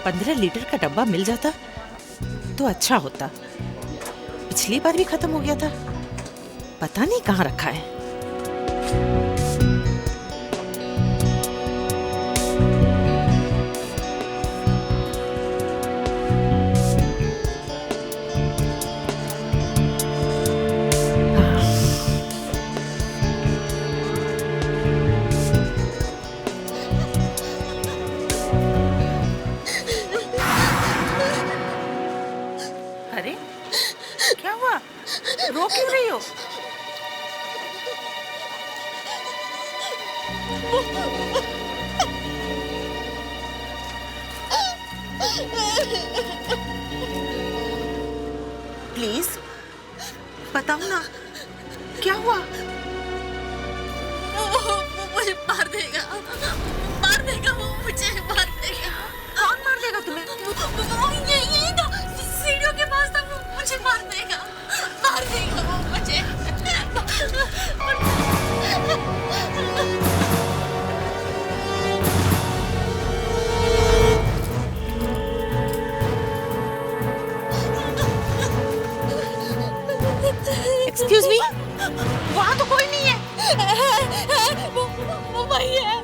15 litre का डब्बा मिल जाता तो अच्छा होता। पिछली बार भी खत्म हो गया था, पता नहीं कहाँ रखा है। अरे क्या हुआ, रो क्यों रही हो? प्लीज बताओ ना, क्या हुआ? वो मुझे मार देगा, मार देगा, वो मुझे मार देगा। कौन मार देगा तुम्हें? वो यही था, सीढ़ियों के पास था, वो मुझे मार देगा वो मुझे। एक्सक्यूज मी, वहाँ तो कोई नहीं है। वो वही है,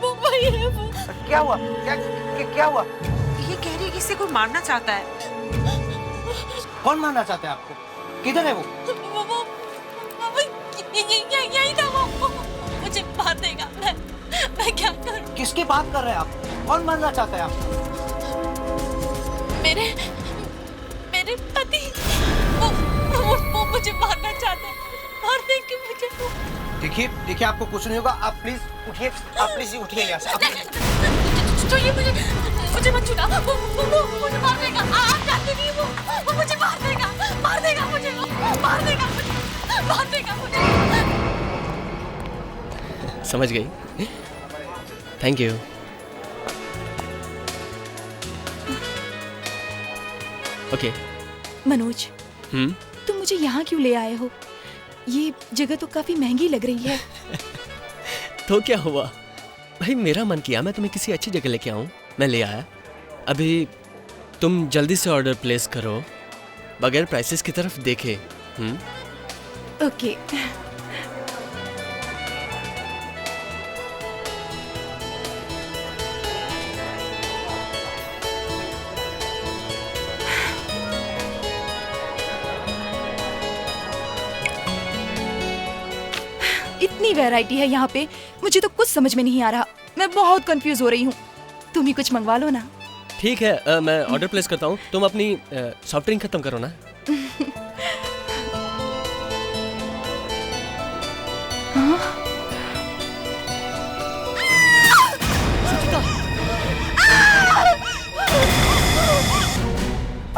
वो वही है। वो क्या हुआ? क्या हुआ? ये कह रही है कि इसे कोई मारना चाहता है। कौन मारना चाहता है आपको? किधर है वो? यही था, वो मुझे मार देगा। मैं क्या करूं? किसकी बात कर रहे हैं आप? कौन मारना चाहता है आपको? मेरे पति, वो मुझे मारना चाहते हैं, मार देंगे मुझे। देखिए आपको कुछ नहीं होगा। आप प्लीज उठिए, आप प्लीज उठिए यहाँ से। तो ये मुझे मत छूना, वो मुझे मार देगा। आप जानते नहीं, वो मुझे मार देगा मुझे, मार देगा मुझे। समझ गई? Thank you. ओके। मनोज, तुम मुझे यहाँ क्यों ले आए हो? ये जगह तो काफी महंगी लग रही है। तो क्या हुआ भाई, मेरा मन किया मैं तुम्हें किसी अच्छी जगह लेके आऊं, मैं ले आया। अभी तुम जल्दी से ऑर्डर प्लेस करो बगैर प्राइसेस की तरफ देखे। ओके। इतनी वैरायटी है यहाँ पे, मुझे तो कुछ समझ में नहीं आ रहा। मैं बहुत कंफ्यूज हो रही हूँ। तुम ही कुछ मंगवा लो ना। ठीक है, मैं ऑर्डर प्लेस करता हूँ। तुम अपनी सॉफ्ट ड्रिंक खत्म करो ना।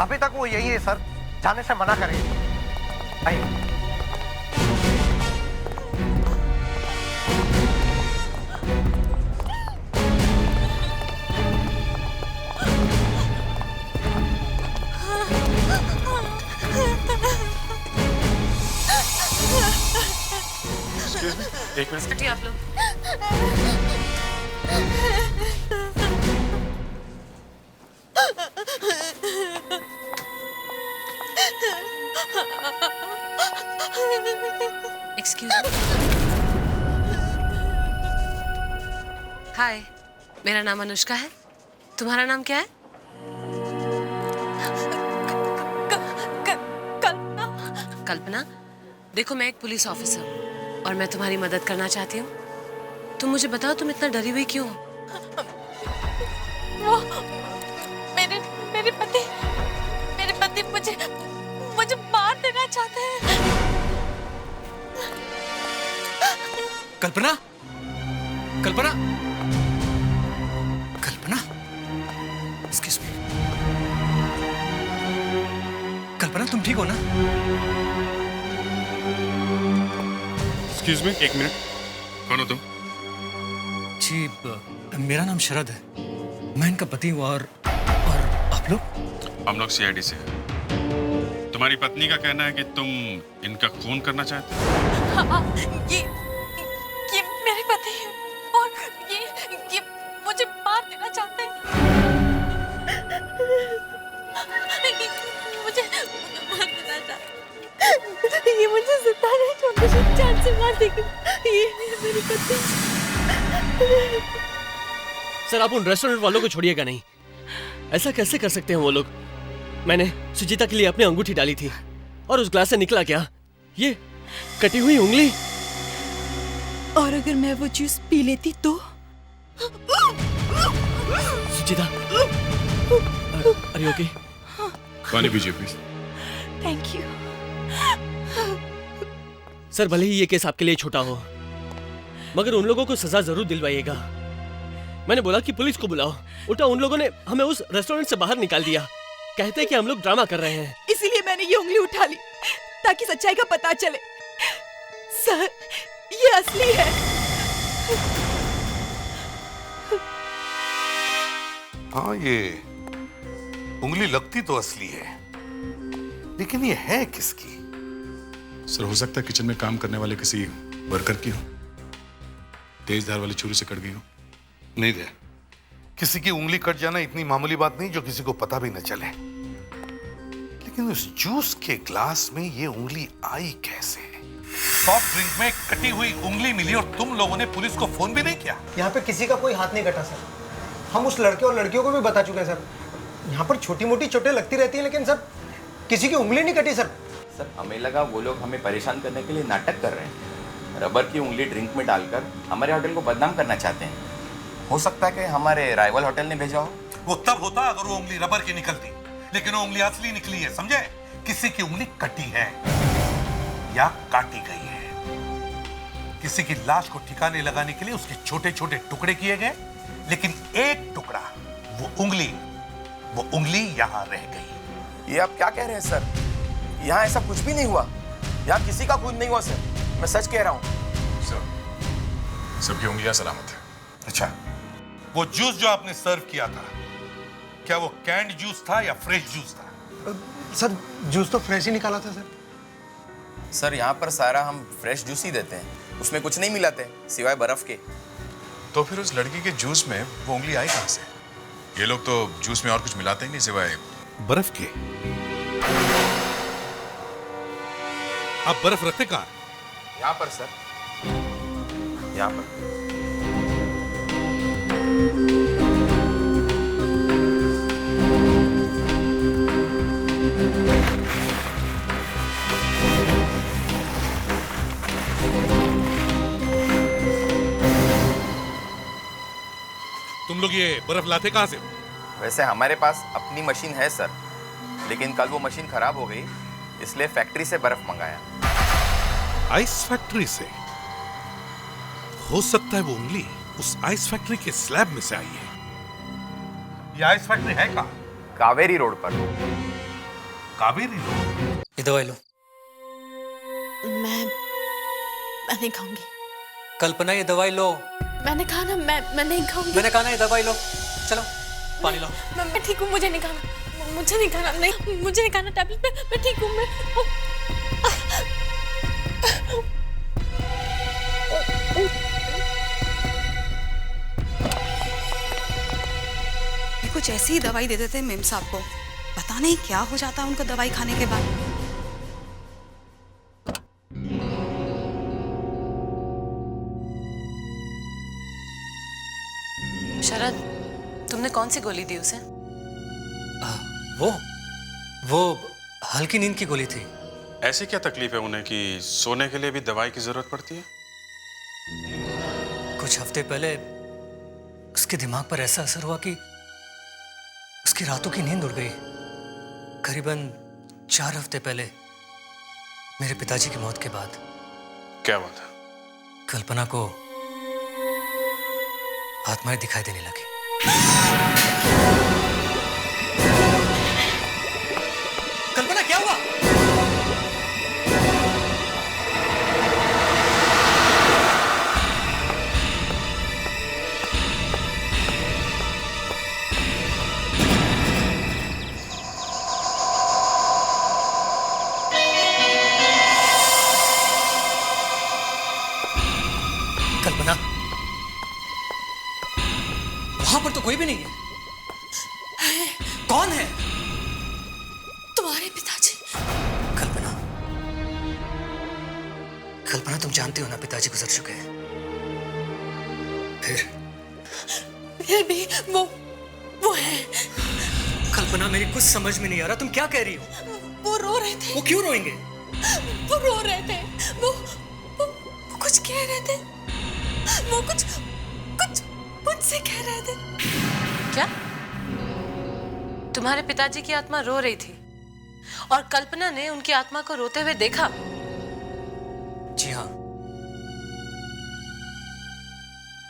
अभी तक वो यही है सर, जाने से मना करें। आइए। एक मिनट हटिए आप लोग। Excuse me. हाय, मेरा नाम अनुष्का है। तुम्हारा नाम क्या है? कल्पना। देखो, मैं एक पुलिस ऑफिसर हूँ और मैं तुम्हारी मदद करना चाहती हूँ। तुम मुझे बताओ, तुम इतना डरी हुई क्यों हो? वो मेरे पति मुझे मार देना चाहते हैं। कल्पना, कल्पना, एक्सक्यूज मी। कल्पना, तुम ठीक हो ना? एक्सक्यूज मी, एक मिनट। कौन हो तुम? जी, मेरा नाम शरद है। मैं इनका पति हूँ। और आप लोग? हम लोग सीआईडी से हैं। तुम्हारी पत्नी का कहना है कि तुम इनका खून करना चाहते हो। हाँ, ये मेरे पति हैं और ये मुझे मार देना चाहते हैं। मुझे जान से मार देगी। ये मेरी पत्नी। सर आप उन रेस्टोरेंट वालों को छोड़िएगा नहीं, ऐसा कैसे कर सकते हैं वो लोग? मैंने सुजीता के लिए अपनी अंगूठी डाली थी और उस ग्लास से निकला क्या? ये कटी हुई उंगली। और अगर मैं वो जूस पी लेती तो? सुजीता, ओके? पानी पीजिए प्लीज। Thank you. सर भले ही ये केस आपके लिए छोटा हो, मगर उन लोगों को सजा जरूर दिलवाइएगा। मैंने बोला कि पुलिस को बुलाओ, उल्टा उन लोगों ने हमें उस रेस्टोरेंट से बाहर निकाल दिया। कहते हैं कि हम लोग ड्रामा कर रहे हैं। इसीलिए मैंने ये उंगली उठा ली ताकि सच्चाई का पता चले। सर ये असली है। हाँ, ये उंगली लगती तो असली है, लेकिन ये है किसकी? सर हो सकता है किचन में काम करने वाले किसी वर्कर की हो, तेज धार वाली छुरी से कट गई हो। नहीं दे, किसी की उंगली कट जाना इतनी मामूली बात नहीं जो किसी को पता भी न चले। लेकिन उस जूस के ग्लास में ये उंगली आई कैसे? सॉफ्ट ड्रिंक में कटी हुई उंगली मिली और तुम लोगों ने पुलिस को फोन भी नहीं किया? यहाँ पे किसी का कोई हाथ नहीं कटा सर। हम उस लड़के और लड़कियों को भी बता चुके हैं सर। यहाँ पर छोटी मोटी चोटें लगती रहती हैं, लेकिन सर किसी की उंगली नहीं कटी सर। सर हमें लगा वो लोग हमें परेशान करने के लिए नाटक कर रहे हैं, रबर की उंगली ड्रिंक में डालकर हमारे होटल को बदनाम करना चाहते हैं। हो सकता है कि हमारे राइवल होटल ने भेजा हो। वो तब होता अगर वो उंगली रबर की निकलती, लेकिन वो उंगली असली निकली है, समझे? किसी की उंगली कटी है या काटी गई है। किसी की लाश को ठिकाने लगाने के लिए उसके छोटे छोटे टुकड़े किए गए, लेकिन एक टुकड़ा, वो उंगली यहां रह गई। ये आप क्या कह रहे हैं सर? यहाँ ऐसा कुछ भी नहीं हुआ, यहाँ किसी का खून नहीं हुआ सर, मैं सच कह रहा हूँ। सर सबकी उंगलियां सलामत है। अच्छा, वो जूस जो आपने सर्व किया था, क्या वो कैंड जूस था या फ्रेश जूस था? सर जूस तो फ्रेश ही निकाला था सर। सर यहाँ पर सारा हम फ्रेश जूस ही देते हैं, उसमें कुछ नहीं मिलाते सिवाय बर्फ के। तो फिर उस लड़की के जूस में वो उंगली आई कहां से? ये लोग तो जूस में और कुछ मिलाते ही नहीं सिवाय बर्फ के। आप बर्फ रखते कहाँ? यहाँ पर सर, यहाँ पर। तुम लोग ये बर्फ लाते कहाँ से? वैसे हमारे पास अपनी मशीन है सर, लेकिन कल वो मशीन खराब हो गई, इसलिए फैक्ट्री से बर्फ मंगाया। आइस फैक्ट्री से? हो सकता है वो उंगली उस आइस फैक्ट्री के स्लैब में से आई है। ये आइस फैक्ट्री है कहाँ? कावेरी रोड पर। कावेरी रोड? ये दवाई लो। मैं नहीं खाऊंगी। कल्पना ये दवाई लो। मैंने कहा ना मैं नहीं खाऊंगी। मैंने कहा ना ये दवाई लो। चलो पानी लो। मैं ठीक हूँ, मुझे नहीं खाना, मुझे नहीं खाना, नहीं मुझे नहीं खाना टैबलेट। मैं ठीक हूँ। कुछ ऐसी ही दवाई दे देते मेम साहब को, पता नहीं क्या हो जाता उनको दवाई खाने के बाद। शरद, तुमने कौन सी गोली दी उसे? वो हल्की नींद की गोली थी। ऐसी क्या तकलीफ है उन्हें कि सोने के लिए भी दवाई की जरूरत पड़ती है? कुछ हफ्ते पहले उसके दिमाग पर ऐसा असर हुआ कि उसकी रातों की नींद उड़ गई। करीबन 4 हफ्ते पहले मेरे पिताजी की मौत के बाद। क्या हुआ था? कल्पना को आत्माएं दिखाई देने लगी। कल्पना क्या हुआ? कल्पना, वहां पर तो कोई भी नहीं है। कौन है? तुम्हारे पिताजी। कल्पना, कल्पना, तुम जानती हो ना पिताजी गुजर चुके हैं। फिर भी वो है। कल्पना, मेरी कुछ समझ में नहीं आ रहा, तुम क्या कह रही हो? वो रो रहे थे। वो क्यों रोएंगे? वो रो रहे थे। वो कुछ कह रहे थे। वो कुछ मुझसे कह रहे थे। क्या? तुम्हारे पिताजी की आत्मा रो रही थी और कल्पना ने उनकी आत्मा को रोते हुए देखा? जी हाँ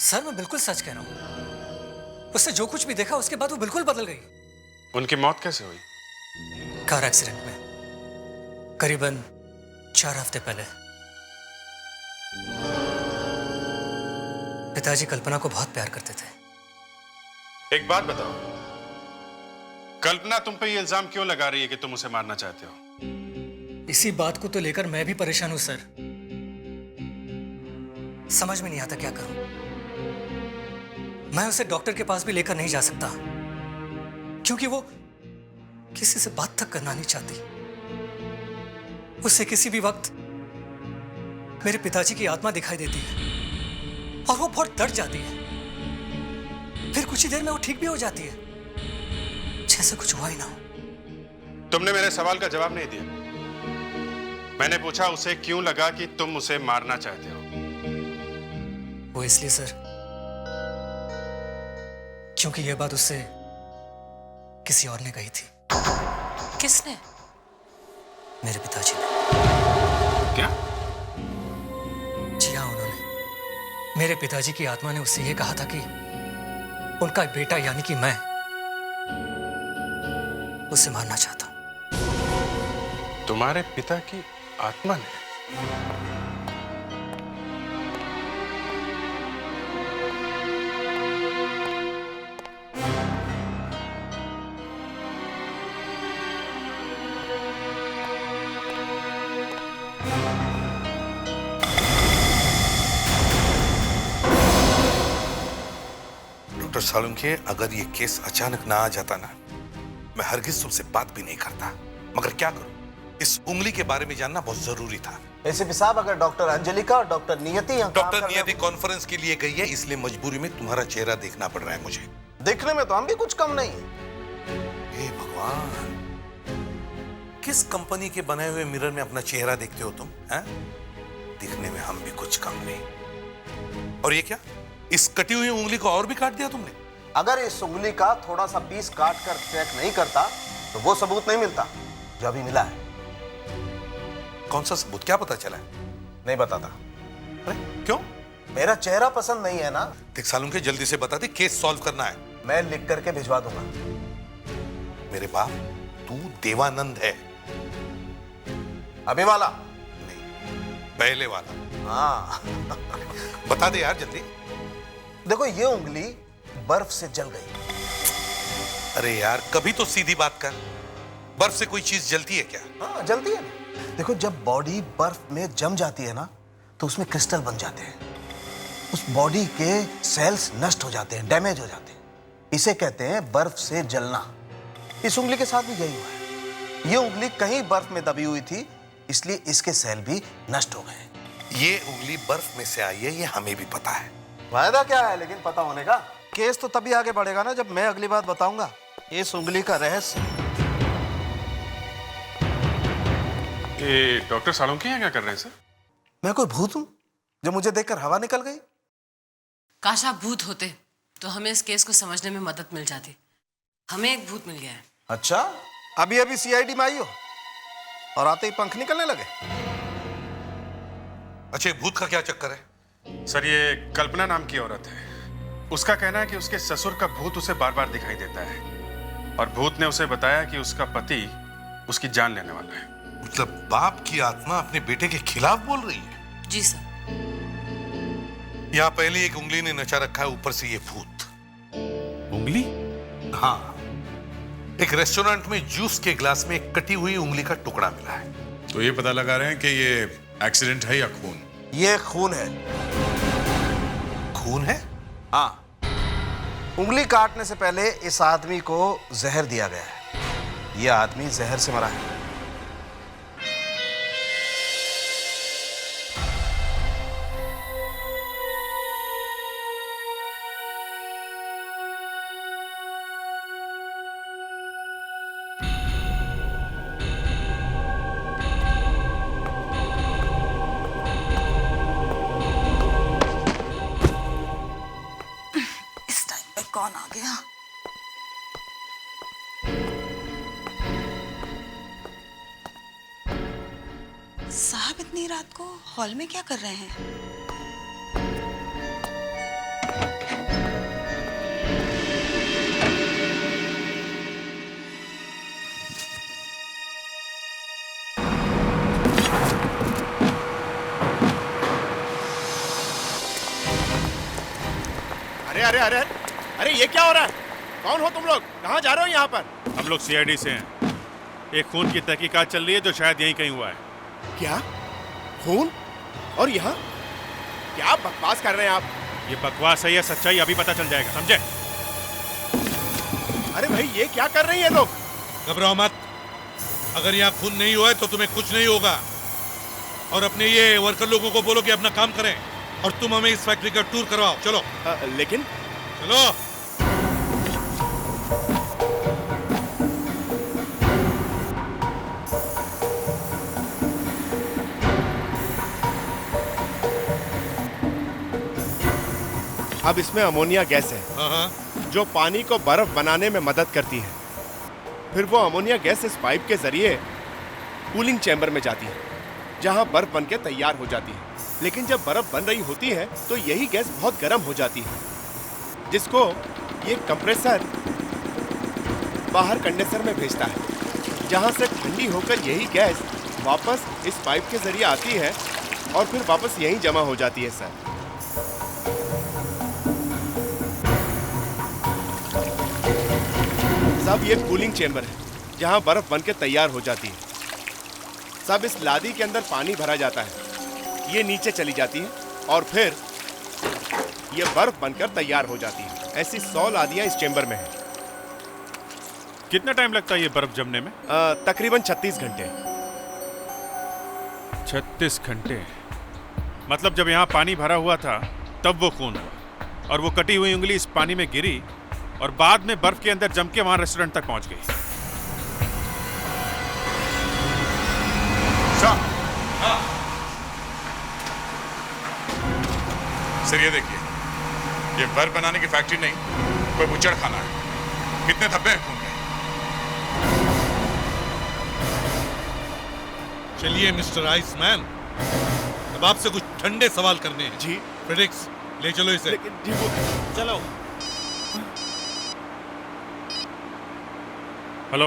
सर, मैं बिल्कुल सच कह रहा हूँ। उसने जो कुछ भी देखा उसके बाद वो बिल्कुल बदल गई। उनकी मौत कैसे हुई? कार एक्सीडेंट में, करीबन 4 हफ्ते पहले। पिताजी कल्पना को बहुत प्यार करते थे। एक बात बताओ, कल्पना तुम पे ये इल्जाम क्यों लगा रही है कि तुम उसे मारना चाहते हो? इसी बात को तो लेकर मैं भी परेशान हूं सर। समझ में नहीं आता क्या करूं। मैं उसे डॉक्टर के पास भी लेकर नहीं जा सकता क्योंकि वो किसी से बात तक करना नहीं चाहती। उसे किसी भी वक्त मेरे पिताजी की आत्मा दिखाई देती है और वो बहुत डर जाती है। फिर कुछ ही देर में वो ठीक भी हो जाती है, जैसे कुछ हुआ ही ना हो। तुमने मेरे सवाल का जवाब नहीं दिया। मैंने पूछा उसे क्यों लगा कि तुम उसे मारना चाहते हो? वो इसलिए सर क्योंकि यह बात उससे किसी और ने कही थी। किसने? मेरे पिताजी ने। क्या? जी हाँ, उन्होंने। मेरे पिताजी की आत्मा ने उससे यह कहा था कि उनका बेटा यानी कि मैं उसे मारना चाहता हूं। तुम्हारे पिता की आत्मा ने? डॉक्टर सालुंखे, अगर ये केस अचानक ना आ जाता ना, मैं हरगिज तुमसे बात भी नहीं करता। मगर क्या करूं, इस उंगली के बारे में जानना बहुत जरूरी था। एसीपी साहब, अगर डॉक्टर अंजलिका और डॉक्टर नियति यहाँ काम डॉक्टर कर रहे नियति कॉन्फ्रेंस के लिए गई है, इसलिए मजबूरी में तुम्हारा चेहरा देखना पड़ रहा है मुझे। देखने में तो हम भी कुछ कम नहीं है। हे भगवान, किस कंपनी के बनाए हुए मिरर में अपना चेहरा देखते हो तुम? हैं? दिखने में हम भी कुछ कम नहीं। और ये क्या, इस कटी हुई उंगली को और भी काट दिया तुमने? अगर इस उंगली का थोड़ा सा पीस काट कर चेक नहीं करता तो वो सबूत नहीं मिलता जो अभी मिला है। कौन सा सबूत? क्या पता चला है? नहीं बताता। अरे क्यों? मेरा चेहरा पसंद नहीं है ना। देख सालुंखे, जल्दी से बता दे, केस सॉल्व करना है। मैं लिख करके भिजवा दूंगा। मेरे बाप, तू देवानंद है। अभी वाला नहीं, पहले वाला। हाँ। बता दे यार जल्दी। देखो, ये उंगली बर्फ से जल गई। अरे यार, कभी तो सीधी बात कर। बर्फ से कोई चीज जलती है क्या? हाँ, जलती है ना। देखो, जब बॉडी बर्फ में जम जाती है ना तो उसमें क्रिस्टल बन जाते हैं। उस बॉडी के सेल्स नष्ट हो जाते हैं, डैमेज हो जाते हैं। इसे कहते हैं बर्फ से जलना। इस उंगली के साथ भी यही हुआ है। ये उंगली कहीं बर्फ में दबी हुई थी, इसलिए इसके सेल भी नष्ट हो गए। ये उंगली बर्फ में से आई है, ये हमें भी पता है। फायदा क्या है लेकिन पता होने का? केस तो तभी आगे बढ़ेगा ना जब मैं अगली बात बताऊंगा इस उंगली का रहस्य। ये डॉक्टर सालुंखे यहाँ क्या कर रहे हैं सर? मैं कोई भूत हूं जो मुझे देखकर हवा निकल गई? काश आप भूत होते तो हमें इस केस को समझने में मदद मिल जाती। हमें एक भूत मिल गया है। अच्छा, अभी अभी सीआईडी में आई हो और आते ही पंख निकलने लगे? अच्छा, भूत का क्या चक्कर है? सर, ये कल्पना नाम की औरत है। उसका कहना है कि उसके ससुर का भूत उसे बार बार दिखाई देता है और भूत ने उसे बताया कि उसका पति उसकी जान लेने वाला है। मतलब बाप की आत्मा अपने बेटे के खिलाफ बोल रही है? जी सर। यहाँ पहले एक उंगली ने नचा रखा है, ऊपर से ये भूत। उंगली? हाँ, एक रेस्टोरेंट में जूस के ग्लास में एक कटी हुई उंगली का टुकड़ा मिला है। तो ये पता लगा रहे हैं कि ये एक्सीडेंट है या खून? ये खून है। खून है? हाँ, उंगली काटने से पहले इस आदमी को जहर दिया गया है। यह आदमी जहर से मरा है। रात को हॉल में क्या कर रहे हैं? अरे अरे अरे अरे ये क्या हो रहा है? कौन हो तुम लोग? कहाँ जा रहे हो यहाँ पर? हम लोग सीआईडी से हैं। एक खून की तहकीकात चल रही है जो शायद यहीं कहीं हुआ है। क्या? खून? और यहाँ? क्या बकवास कर रहे हैं आप? ये बकवास है या सच्चाई अभी पता चल जाएगा, समझे? अरे भाई ये क्या कर रही है लोग? घबराओ मत। अगर यहाँ खून नहीं हुआ है तो तुम्हें कुछ नहीं होगा। और अपने ये वर्कर लोगों को बोलो कि अपना काम करें और तुम हमें इस फैक्ट्री का टूर करवाओ। चलो। लेकिन चलो। अब इसमें अमोनिया गैस है हाँ। जो पानी को बर्फ बनाने में मदद करती है। फिर वो अमोनिया गैस इस पाइप के जरिए कूलिंग चैम्बर में जाती है जहां बर्फ बनके तैयार हो जाती है। लेकिन जब बर्फ बन रही होती है तो यही गैस बहुत गर्म हो जाती है जिसको ये कंप्रेसर बाहर कंडेंसर में भेजता है जहां से ठंडी होकर यही गैस वापस इस पाइप के जरिए आती है और फिर वापस यहीं जमा हो जाती है सर। सब ये कूलिंग चेंबर है जहां बर्फ बनके तैयार हो जाती है। सब इस लादी के अंदर पानी भरा जाता है, ये नीचे चली जाती है और फिर ये बर्फ बनकर तैयार हो जाती है। ऐसी 100 लादियां इस चेंबर में हैं। कितना टाइम लगता है ये बर्फ जमने में? तकरीबन 36 घंटे। 36 घंटे? मतलब जब यहाँ पानी भरा हुआ था तब वो खून हुआ और वो कटी हुई उंगली इस पानी में गिरी और बाद में बर्फ के अंदर जम के वहां रेस्टोरेंट तक पहुंच गई। सर ये देखिए, ये बर्फ बनाने की फैक्ट्री नहीं, कोई बुच्चड़ खाना है। कितने धब्बे हैं खून के? चलिए मिस्टर आइसमैन, अब आपसे कुछ ठंडे सवाल करने हैं। जी। फ्रेडिक्स, ले चलो इसे। लेकिन जी वो चलो। हेलो।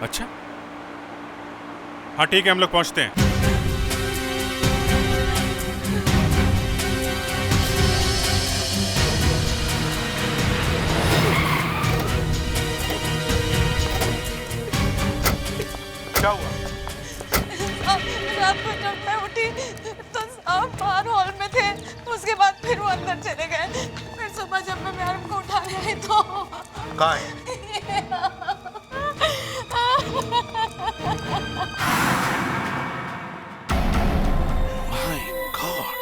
अच्छा, हाँ ठीक है, हम लोग पहुंचते हैं। क्या हुआ? रात को जब मैं उठी तो आप बाहर हॉल में थे, उसके बाद फिर वो अंदर चले गए। फिर सुबह जब मैं मैडम को उठाने आई तो कहाँ है? My God.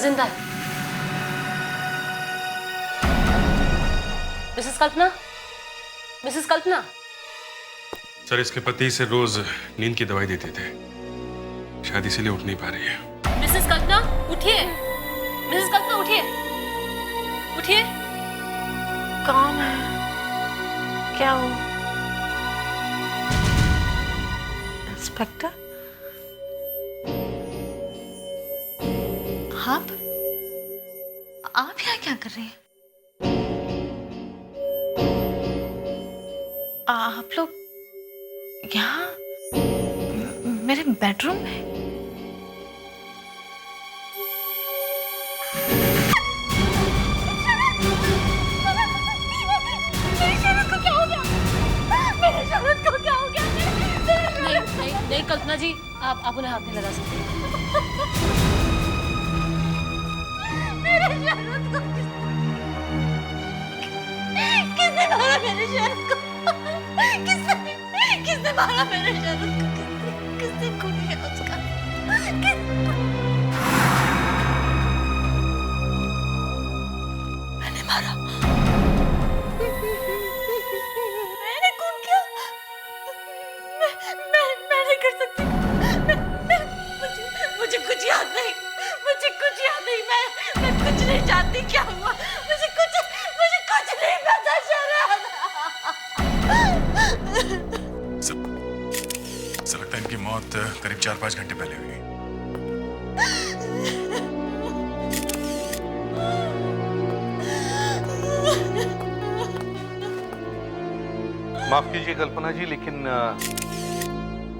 जिंदा है। मिसेस कल्पना, मिसेस कल्पना। सर, इसके पति से रोज नींद की दवाई देते थे, शायद इसीलिए उठ नहीं पा रही है। मिसेस कल्पना उठिए, मिसेस कल्पना उठिए, उठिए। कौन है? क्या हो? इंस्पेक्टर? आप यहाँ क्या कर रहे हैं? आप लोग यहाँ मेरे बेडरूम में? मेरी शरद को क्या हो गया? मेरी शरद को क्या हो गया? नहीं कल्पना जी, आप उन्हें हाथ नहीं लगा सकते। किसने मारा मेरे शरद को? किसने मारा मेरे शरद को? किसने खून किया उसका? मैंने मारा। मैंने खून किया? मैं नहीं कर सकती। मुझे कुछ याद नहीं। मैं कुछ नहीं जानती क्या हुआ? मुझे कुछ नहीं पता शरद। ऐसा लगता है इनकी मौत करीब 4-5 घंटे पहले हुई। माफ कीजिए कल्पना जी, लेकिन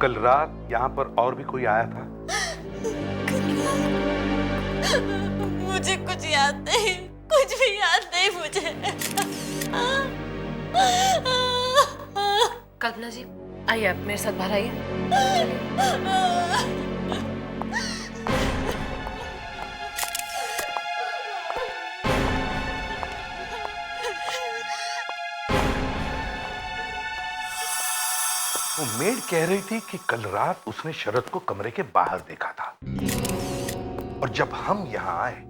कल रात यहाँ पर और भी कोई आया था? मुझे कुछ याद नहीं, कुछ भी याद नहीं मुझे। कल्पना जी आइए, आप मेरे साथ बाहर आइए। वो मेड कह रही थी कि कल रात उसने शरद को कमरे के बाहर देखा था, और जब हम यहां आए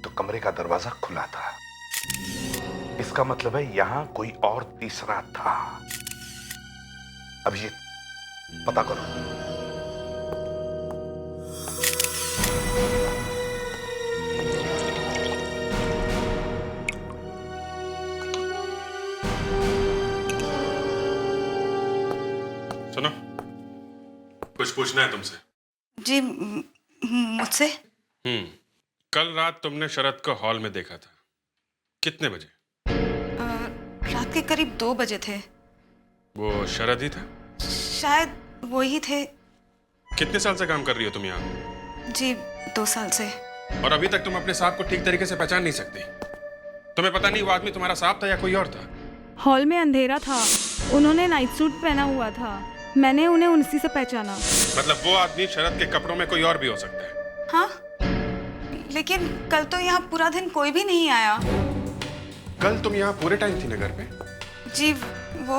तो कमरे का दरवाजा खुला था। इसका मतलब है यहां कोई और तीसरा था। अभिजीत, पता करो। सुनो, कुछ पूछना है तुमसे। जी, मुझसे? कल रात तुमने शरद को हॉल में देखा था, कितने बजे? रात के करीब 2 बजे थे। वो शरद ही था? शायद वो ही थे। कितने साल से काम कर रही हो तुम यहाँ? जी, 2 साल से। और अभी तक तुम अपने सांप को ठीक तरीके से पहचान नहीं सकती? तुम्हें पता नहीं वो आदमी तुम्हारा सांप था या कोई और था? हॉल में अंधेरा था, उन्होंने नाइट सूट पहना हुआ था, मैंने उन्हें उसी से पहचाना। मतलब वो आदमी शरद के कपड़ों में कोई और भी हो सकता है? हाँ, लेकिन कल तो यहाँ पूरा दिन कोई भी नहीं आया। कल तुम यहाँ पूरे टाइम थी ना घर पे? जी, वो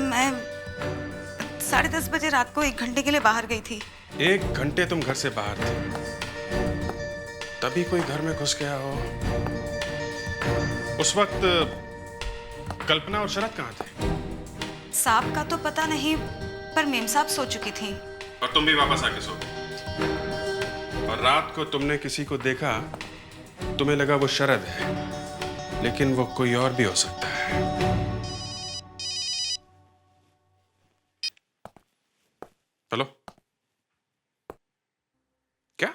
मैं 10:30 बजे रात को 1 घंटे के लिए बाहर गई थी। 1 घंटे तुम घर से बाहर थे, तभी कोई घर में घुस गया हो। उस वक्त कल्पना और शरद कहाँ थे? साहब का तो पता नहीं, पर मेम साहब सो चुकी थी। और तुम भी वापस आके सो गई। और रात को तुमने किसी को देखा, तुम्हें लगा वो शरद है, लेकिन वो कोई और भी हो सकता है। हेलो, क्या?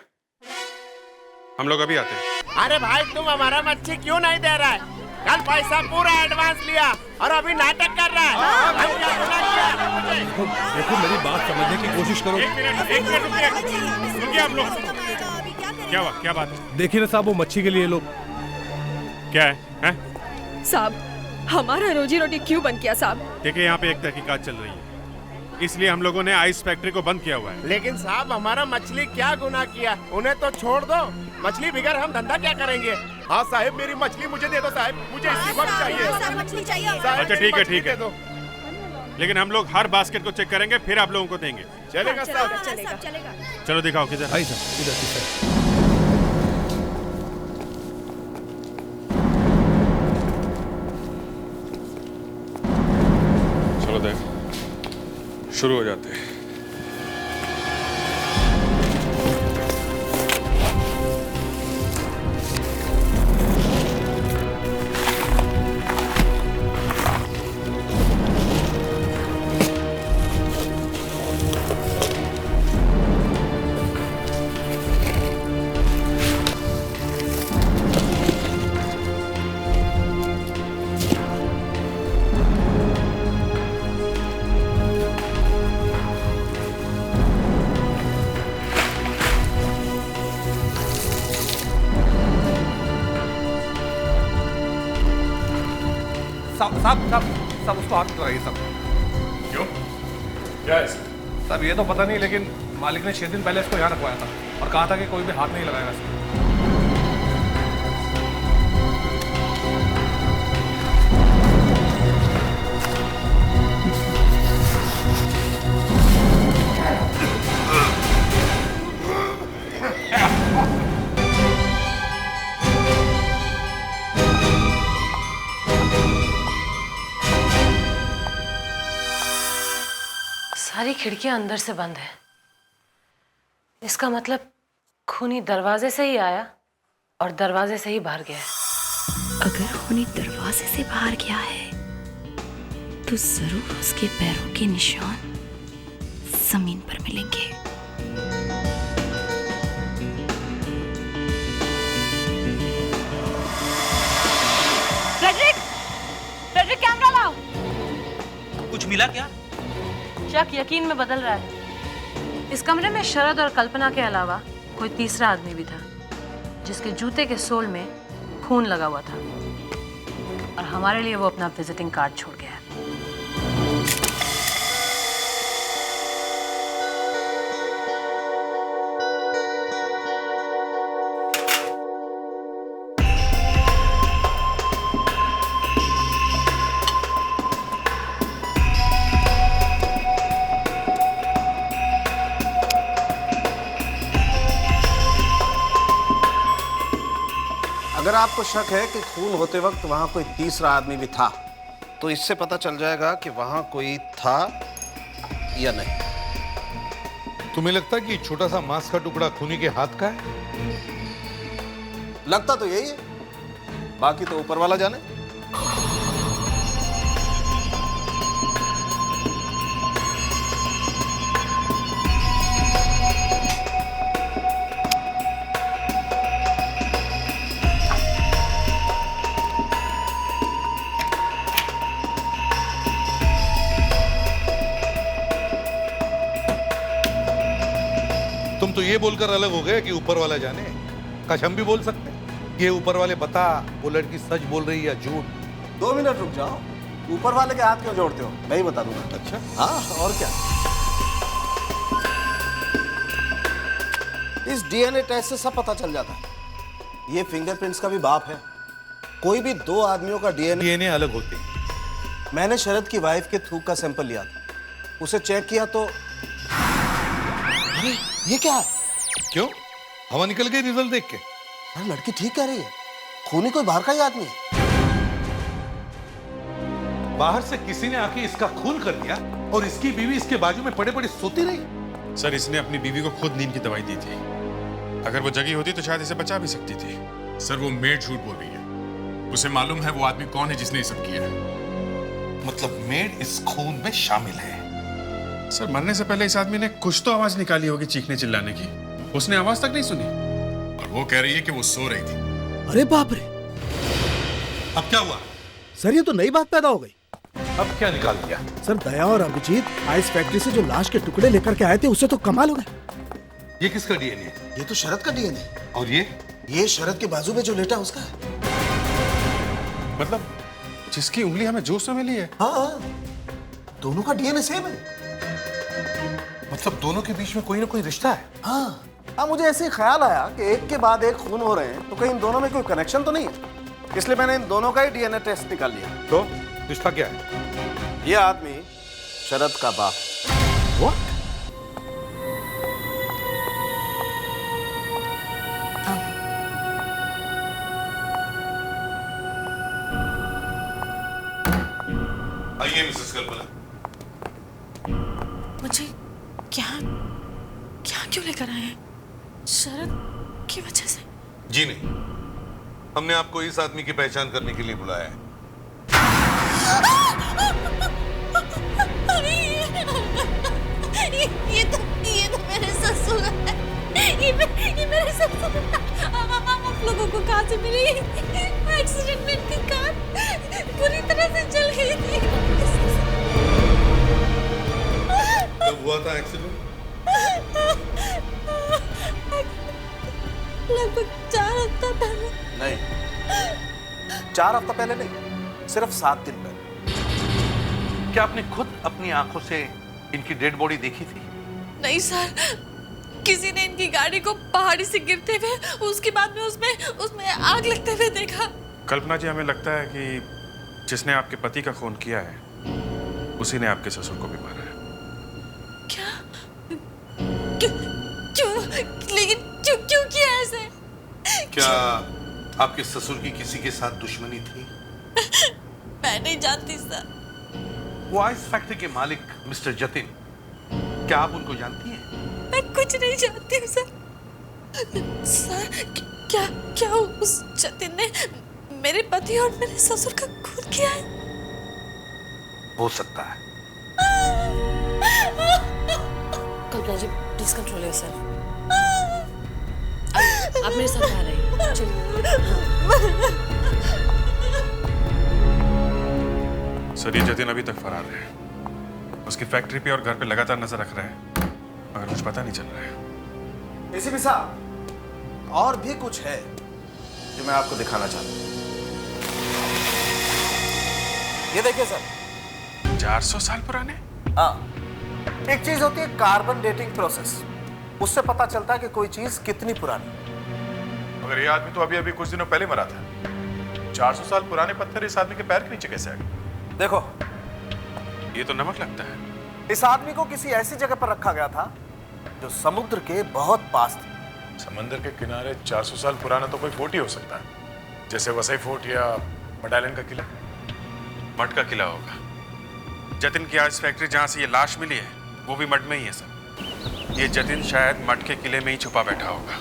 हम लोग अभी आते हैं। अरे भाई, तुम हमारा मच्छी क्यों नहीं दे रहा है? कल पैसा पूरा एडवांस लिया और अभी नाटक कर रहा है। हम क्या गुनाह किया? देखो मेरी बात समझने की कोशिश करो। एक मिनट रुकिए आप लोग। क्या हुआ, क्या बात है? देखिए ना साहब, वो मच्छी के लिए लोग। क्या है? साहब, हमारा रोजी रोटी क्यों बंद किया साहब? देखिए, यहाँ पे एक तहकीकात चल रही है, इसलिए हम लोगों ने आइस फैक्ट्री को बंद किया हुआ है। लेकिन साहब, हमारा मछली क्या गुनाह किया? उन्हें तो छोड़ दो, मछली बिगर हम धंधा क्या करेंगे? हाँ साहब, मेरी मछली मुझे दे दो साहब, मुझे इसी वक्त चाहिए। मछली चाहिए। अच्छा ठीक है, लेकिन हम लोग हर बास्केट को चेक करेंगे, फिर आप लोगों को देंगे। चलेगा साहब? चलेगा। चलो दिखाओ किधर। आई साहब, इधर। चलो देख, शुरू हो जाते हैं। सब उसको हाथ लगाइए सब। क्यों? क्या है? सब ये तो पता नहीं, लेकिन मालिक ने 6 दिन पहले इसको यहाँ रखवाया था और कहा था कि कोई भी हाथ नहीं लगाएगा इसको। सारी खिड़कियां अंदर से बंद है। इसका मतलब खूनी दरवाजे से ही आया और दरवाजे से ही बाहर गया है। अगर खूनी दरवाजे से बाहर गया है तो जरूर उसके पैरों के निशान जमीन पर मिलेंगे। फ्रेडरिक, फ्रेडरिक कैमरा लाओ। कुछ मिला क्या? शक यकीन में बदल रहा है। इस कमरे में शरद और कल्पना के अलावा कोई तीसरा आदमी भी था, जिसके जूते के सोल में खून लगा हुआ था, और हमारे लिए वो अपना विजिटिंग कार्ड छोड़ गया है। अगर आपको शक है कि खून होते वक्त वहां कोई तीसरा आदमी भी था, तो इससे पता चल जाएगा कि वहां कोई था या नहीं। तुम्हें लगता है कि छोटा सा मांस का टुकड़ा खूनी के हाथ का है? लगता तो यही है, बाकी तो ऊपर वाला जाने। तुम तो ये बोलकर अलग हो गए कि ऊपर वाला जाने। काश हम भी बोल सकते हैं कि ये ऊपर वाले बता वो लड़की सच बोल रही है या झूठ। 2 मिनट रुक जाओ, ऊपर वाले के हाथ क्यों जोड़ते हो? मैं ही बता दूंगा। अच्छा, हाँ और क्या। इस डीएनए टेस्ट से सब पता चल जाता है। ये फिंगरप्रिंट्स का भी बाप है। कोई भी 2 आदमियों का डीएनए अलग होते हैं। मैंने शरद की वाइफ के थूक का सैंपल लिया था, उसे चेक किया तो अरे ये क्या है? क्यों? हवा निकल गई रिजल्ट देख के? अरे लड़की ठीक कह रही है, खूनी कोई बाहर का ही आदमी है। बाहर से किसी ने आके इसका खून कर दिया और इसकी बीवी इसके बाजू में पड़े पड़े सोती रही। सर, इसने अपनी बीवी को खुद नींद की दवाई दी थी। अगर वो जगी होती तो शायद इसे बचा भी सकती थी। सर, वो मेड झूठ बोल रही है। उसे मालूम है वो आदमी कौन है जिसने ये सब किया है। मतलब मेड इस खून में शामिल है। सर, मरने से पहले इस आदमी ने कुछ तो आवाज निकाली होगी चीखने चिल्लाने की। उसने आवाज तक नहीं सुनी। और वो कह रही है कि वो सो रही थी। अरे बाप रे, अब क्या हुआ? सर ये तो नई बात पैदा हो गई। अब क्या निकाल दिया? सर दया और अभिजीत आइस फैक्ट्री से जो लाश के टुकड़े लेकर के आए थे, उससे तो कमाल हो गया। ये किसका डीएनए है? ये तो शरद का डीएनए। और ये शरद के बाजू में जो लेटा उसका है। मतलब जिसकी उंगली हमें जोश में मिली है? हाँ, दोनों का डीएनए सेम है। मतलब दोनों के बीच में कोई ना कोई रिश्ता है। हाँ, मुझे ऐसे ही ख्याल आया कि एक के बाद एक खून हो रहे हैं, तो कहीं इन दोनों में कोई कनेक्शन तो नहीं है। इसलिए मैंने इन दोनों का ही डीएनए टेस्ट निकाल लिया। तो रिश्ता क्या है? ये आदमी शरद का बाप। What? आइए मिसेस कल्पना। मुझे क्या क्या क्यों लेकर आए हैं? शरद की वजह से? जी नहीं, हमने आपको इस आदमी की पहचान करने के लिए बुलाया है। ये तो मेरे ससुर है। ये मेरे ससुर है। आप लोगों को कहाँ से मिली? एक्सीडेंट में इनकी कार पूरी तरह से जल गई थी। कब हुआ था एक्सीडेंट? लगभग 4 हफ्ता पहले। नहीं, 4 हफ्ता पहले नहीं, सिर्फ 7 दिन पहले। क्या आपने खुद अपनी आंखों से इनकी डेड बॉडी देखी थी? नहीं सर, किसी ने इनकी गाड़ी को पहाड़ी से गिरते हुए, उसके बाद में उसमें आग लगते हुए देखा। कल्पना जी, हमें लगता है कि जिसने आपके पति का खून किया है उसी ने आपके ससुर को भी मारा है। क्या? क्यों? लेकिन क्यों किया ऐसे? क्या आपके ससुर की किसी के साथ दुश्मनी थी? मैं नहीं जानती सर। वो आइस फैक्ट्री के मालिक मिस्टर जतिन, क्या आप उनको जानती हैं? मैं कुछ नहीं जानती हूँ सर। क्या क्या उस जतिन ने मेरे पति और मेरे ससुर का खून किया है? हो सकता है। कल्पना जी प्लीज कंट्रोल योरसेल्फ। आप मेरे साथ आ रहे हैं, चलिए। सर ये जतिन अभी तक फरार है। उसकी फैक्ट्री पे और घर पे लगातार नजर रख रहे हैं, मगर कुछ पता नहीं चल रहा है। एसीपी साहब, और भी कुछ है जो मैं आपको दिखाना चाहता हूँ। ये देखिए सर, 400 साल पुराने। हाँ, एक चीज होती है कार्बन डेटिंग प्रोसेस, उससे पता चलता है कि कोई चीज कितनी पुरानी। मगर ये आदमी तो अभी अभी कुछ दिनों पहले मरा था। 400 साल पुराने पत्थर इस आदमी के पैर के नीचे कैसे आ गए? देखो, ये तो नमक लगता है। इस आदमी को किसी ऐसी जगह पर रखा गया था जो समुद्र के बहुत पास थी। समंदर के किनारे 400 साल पुराना तो कोई फोर्ट ही हो सकता है, जैसे वसई फोर्ट या मडालन का किला। मठ का किला होगा। जतिन की आज फैक्ट्री जहां से ये लाश मिली है वो भी मठ में ही है सर। ये जतिन शायद मठ के किले में ही छुपा बैठा होगा।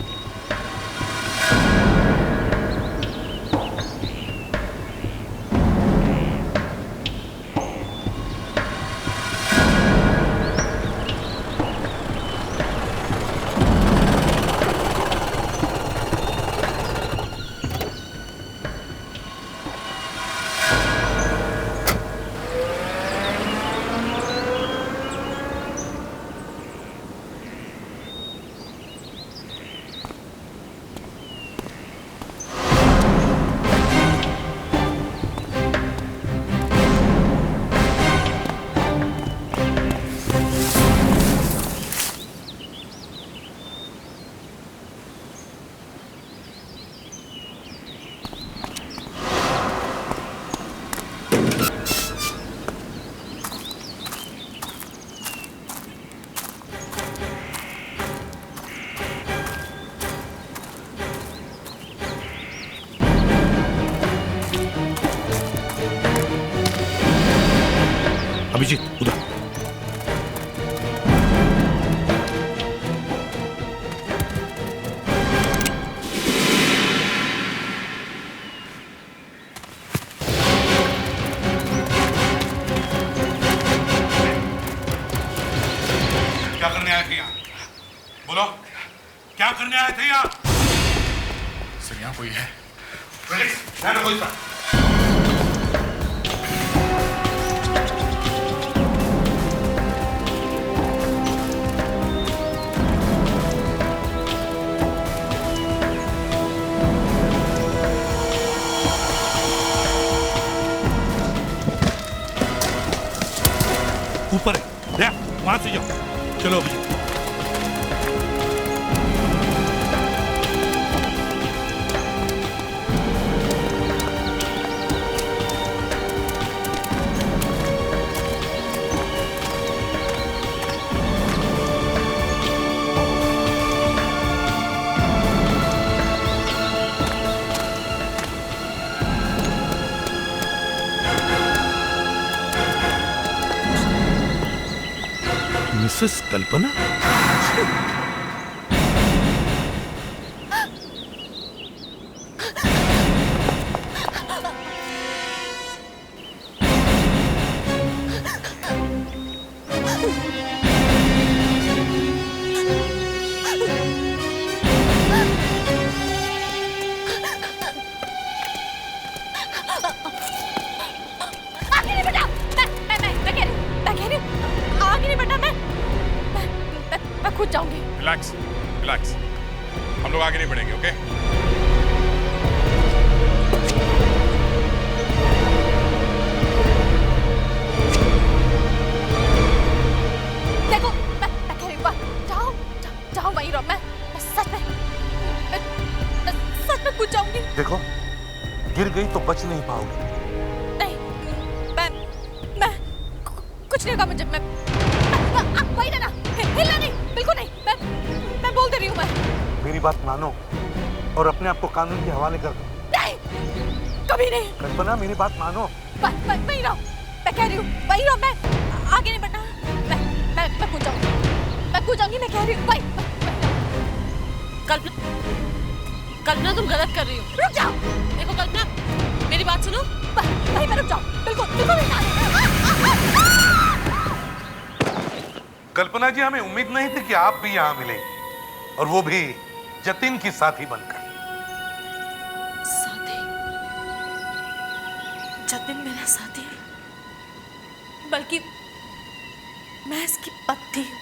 अभिजीत उधर। क्या करने आए थे यहाँ? बोलो, क्या करने आए थे यहाँ? सर यहाँ कोई है। कोई था। ऊपर है, वहां से जाओ। चलो अभी। मिसेस कल्पना? Relax, relax. हम लोग आगे नहीं बढ़ेंगे, ओके? देखो, मैं कह रही हूँ, जाओ, जाओ वहीं रहो। मैं सच में कूद जाऊंगी। देखो, गिर गई तो बच नहीं पाओगे। नहीं, मैं कुछ नहीं होगा मुझे। मैं वही रहना, हिलना नहीं, बिल्कुल नहीं। मैं बोल दे रही हूँ। मैं मेरी बात मानो और अपने आप को कानून के हवाले कर दो। नहीं, कभी नहीं। कल्पना मेरी बात मानो। वही रहो, मैं कह रही हूँ, वही रहो। मैं आगे नहीं बढ़ना। मैं कूद जाऊंगी, मैं कह रही हूँ। वही कल्पना कल्पना तुम गलत कर रही हो। रुक जाओ। देखो कल्पना, मेरी बात सुनो। वहीं पर रुक जाओ, बिल्कुल बिल्कुल नहीं। कल्पना जी, हमें उम्मीद नहीं थी कि आप भी यहाँ मिलेंगी, और वो भी जतिन की साथी बनकर। साथी? जतिन मेरा साथी है, बल्कि मैं इसकी पत्नी हूँ।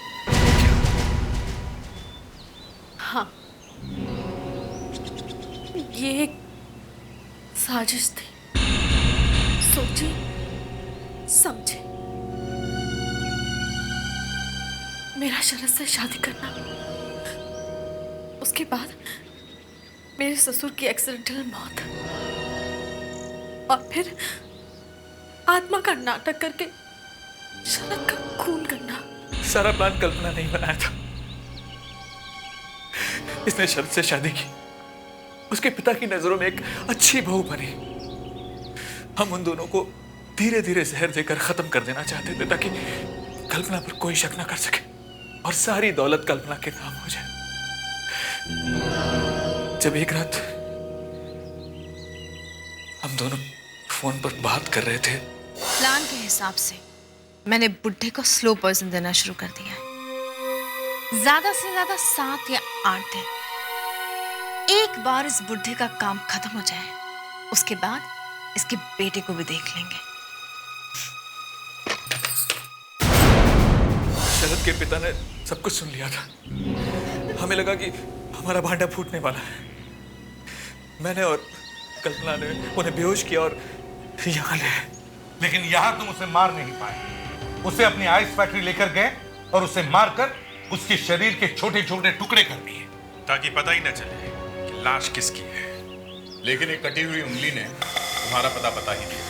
हाँ, ये एक साजिश थी। सोची समझे, मेरा शरद से शादी करना, उसके बाद मेरे ससुर की एक्सीडेंटल मौत, और फिर आत्मा का नाटक करके शरद का खून करना। सारा प्लान कल्पना नहीं बनाया था। इसने शरद से शादी की, उसके पिता की नजरों में एक अच्छी बहू बनी। हम उन दोनों को धीरे धीरे जहर देकर खत्म कर देना चाहते थे, ताकि कल्पना पर कोई शक ना कर सके और सारी दौलत कल्पना के नाम हो जाए। जब एक रात हम दोनों फोन पर बात कर रहे थे, प्लान के हिसाब से मैंने बुड्ढे को स्लो पॉइजन देना शुरू कर दिया है। ज्यादा से ज्यादा 7 या 8 दिन। एक बार इस बुड्ढे का काम खत्म हो जाए, उसके बाद इसके बेटे को भी देख लेंगे। शरद के पिता ने सब कुछ सुन लिया था। हमें लगा कि हमारा भांडा फूटने वाला है। मैंने और कल्पना ने उन्हें बेहोश किया और यहाँ ले आए। लेकिन यहाँ तुम उसे मार नहीं पाए। उसे अपनी आइस फैक्ट्री लेकर गए और उसे मारकर उसके शरीर के छोटे छोटे टुकड़े कर दिए, ताकि पता ही न चले कि लाश किसकी है। लेकिन एक कटी हुई उंगली ने तुम्हारा पता बता ही दिया।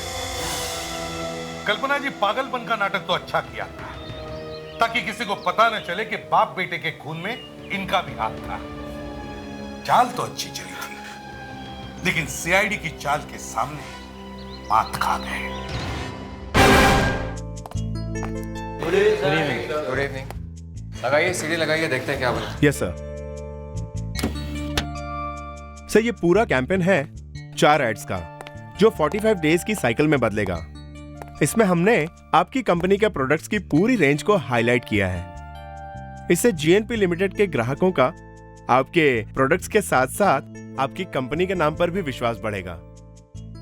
कल्पना जी, पागलपन का नाटक तो अच्छा किया था, ताकि किसी को पता न चले कि बाप बेटे के खून में इनका भी हाथ था। चाल तो अच्छी चली थी, लेकिन सीआईडी की चाल के सामने मात खा गए। Good evening. लगाइए, सीढ़ी लगाइए, देखते हैं क्या बोलते हैं। Yes sir. सर, ये पूरा कैंपेन है 4 एड्स का, जो 45 डेज की साइकिल में बदलेगा। इसमें हमने आपकी कंपनी के प्रोडक्ट्स की पूरी रेंज को हाईलाइट किया है। इससे जीएनपी लिमिटेड के ग्राहकों का आपके प्रोडक्ट्स के साथ साथ आपकी कंपनी के नाम पर भी विश्वास बढ़ेगा।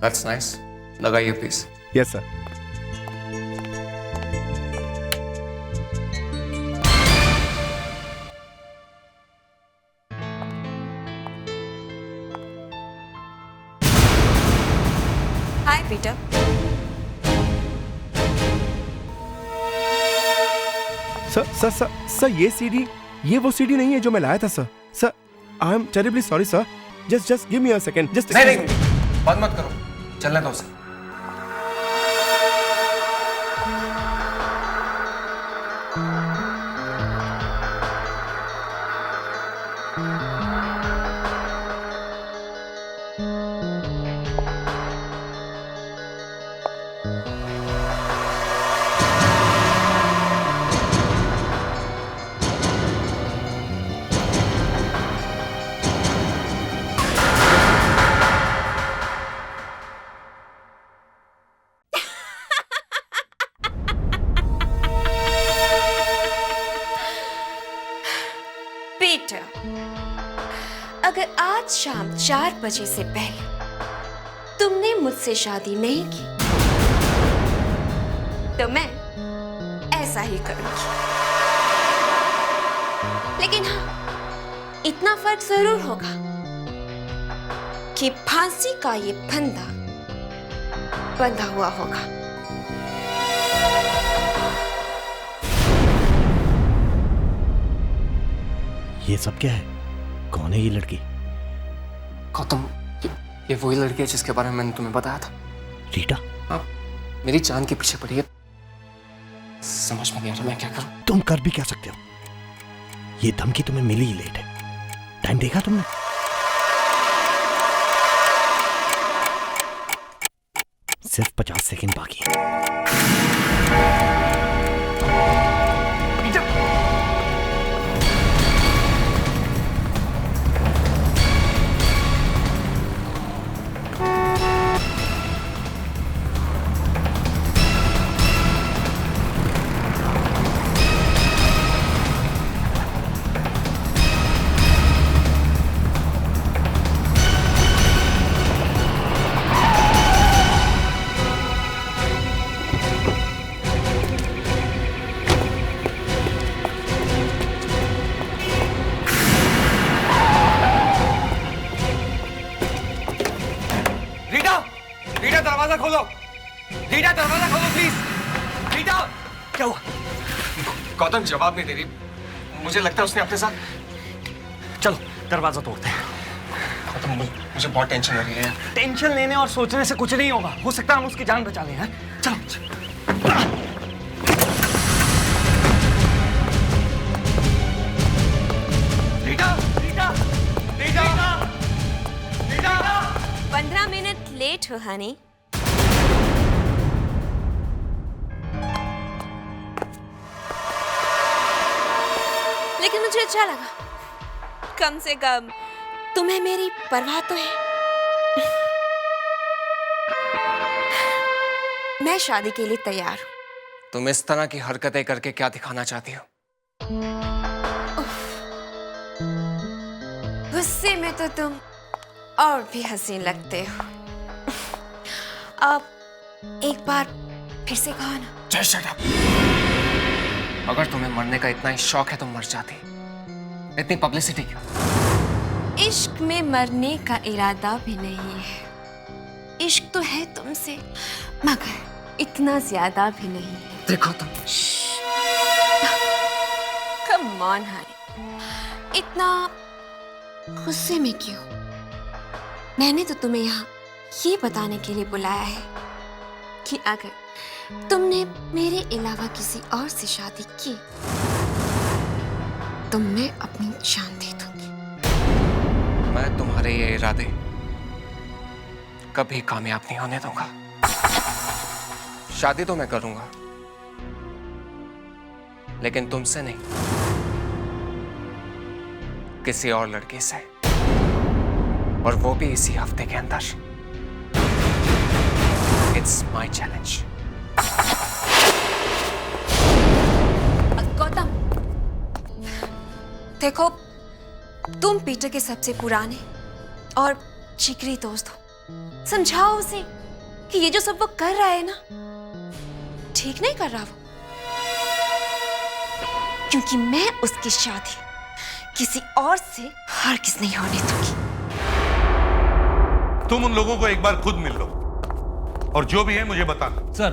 That's nice. लगाइए please. Yes sir. Hi Peter. Sir, ये सीडी, ये वो सीडी नहीं है जो मैं लाया था sir. Sir, I am terribly sorry sir. Just give me a second. Just नहीं, बात मत करो, चलने दो उसे। पीटर, अगर आज शाम 4 बजे से पहले तुमने मुझसे शादी नहीं की तो मैं ऐसा ही करूंगी। लेकिन हाँ, इतना फर्क जरूर होगा कि फांसी का ये फंदा बंधा हुआ होगा। ये सब क्या है? कौन है ये लड़की? गौतम, ये वही लड़की है जिसके बारे में मैंने तुम्हें बताया था। रीटा? हाँ, मेरी जान के पीछे पड़ी है। समझ में नहीं आ रहा मैं क्या करूं। तुम कर भी क्या सकते हो? ये धमकी तुम्हें मिली ही लेट है। टाइम देखा तुमने? सिर्फ 50 सेकंड बाकी है। रीटा दरवाजा खोलो, रीटा दरवाजा खोलो प्लीज। रीटा, क्या हुआ? गौतम जवाब नहीं दे रही, मुझे लगता है उसने अपने साथ। चलो दरवाजा तोड़ते हैं। गौतम मुझे बहुत टेंशन हो रही है। टेंशन लेने और सोचने से कुछ नहीं होगा, हो सकता है हम उसकी जान बचा लें। हैं? चलो रीटा, रीटा, रीटा, रीटा। 15 मिनट लेट हो हनी। लेकिन मुझे अच्छा लगा, कम से कम तुम्हें मेरी परवाह तो है। मैं शादी के लिए तैयार हूँ। तुम इस तरह की हरकतें करके क्या दिखाना चाहती हो? गुस्से में तो तुम और भी हसीन लगते हो। अब एक बार फिर से कहो ना। Just shut up। अगर तुम्हें मरने का इतना ही शौक है तो मर जाती, इतनी पब्लिसिटी क्यों? इश्क में मरने का इरादा भी नहीं है। इश्क तो है तुमसे, मगर इतना ज्यादा भी नहीं है। देखो तुम। कम ऑन हनी, इतना गुस्से में क्यों? मैंने तो तुम्हें यहाँ ये बताने के लिए बुलाया है कि अगर तुमने मेरे अलावा किसी और से शादी की तो मैं अपनी जान दे दूंगी। मैं तुम्हारे ये इरादे कभी कामयाब नहीं होने दूंगा। शादी तो मैं करूंगा, लेकिन तुमसे नहीं, किसी और लड़की से, और वो भी इसी हफ्ते के अंदर। It's my challenge। गौतम, देखो तुम पीटर के सबसे पुराने और जिगरी दोस्त हो। समझाओ उसे कि ये जो सब वो कर रहा है ना, ठीक नहीं कर रहा वो। क्योंकि मैं उसकी शादी किसी और से हरगिज़ नहीं होने दूंगी। तुम उन लोगों को एक बार खुद मिल लो और जो भी है मुझे बताना। सर,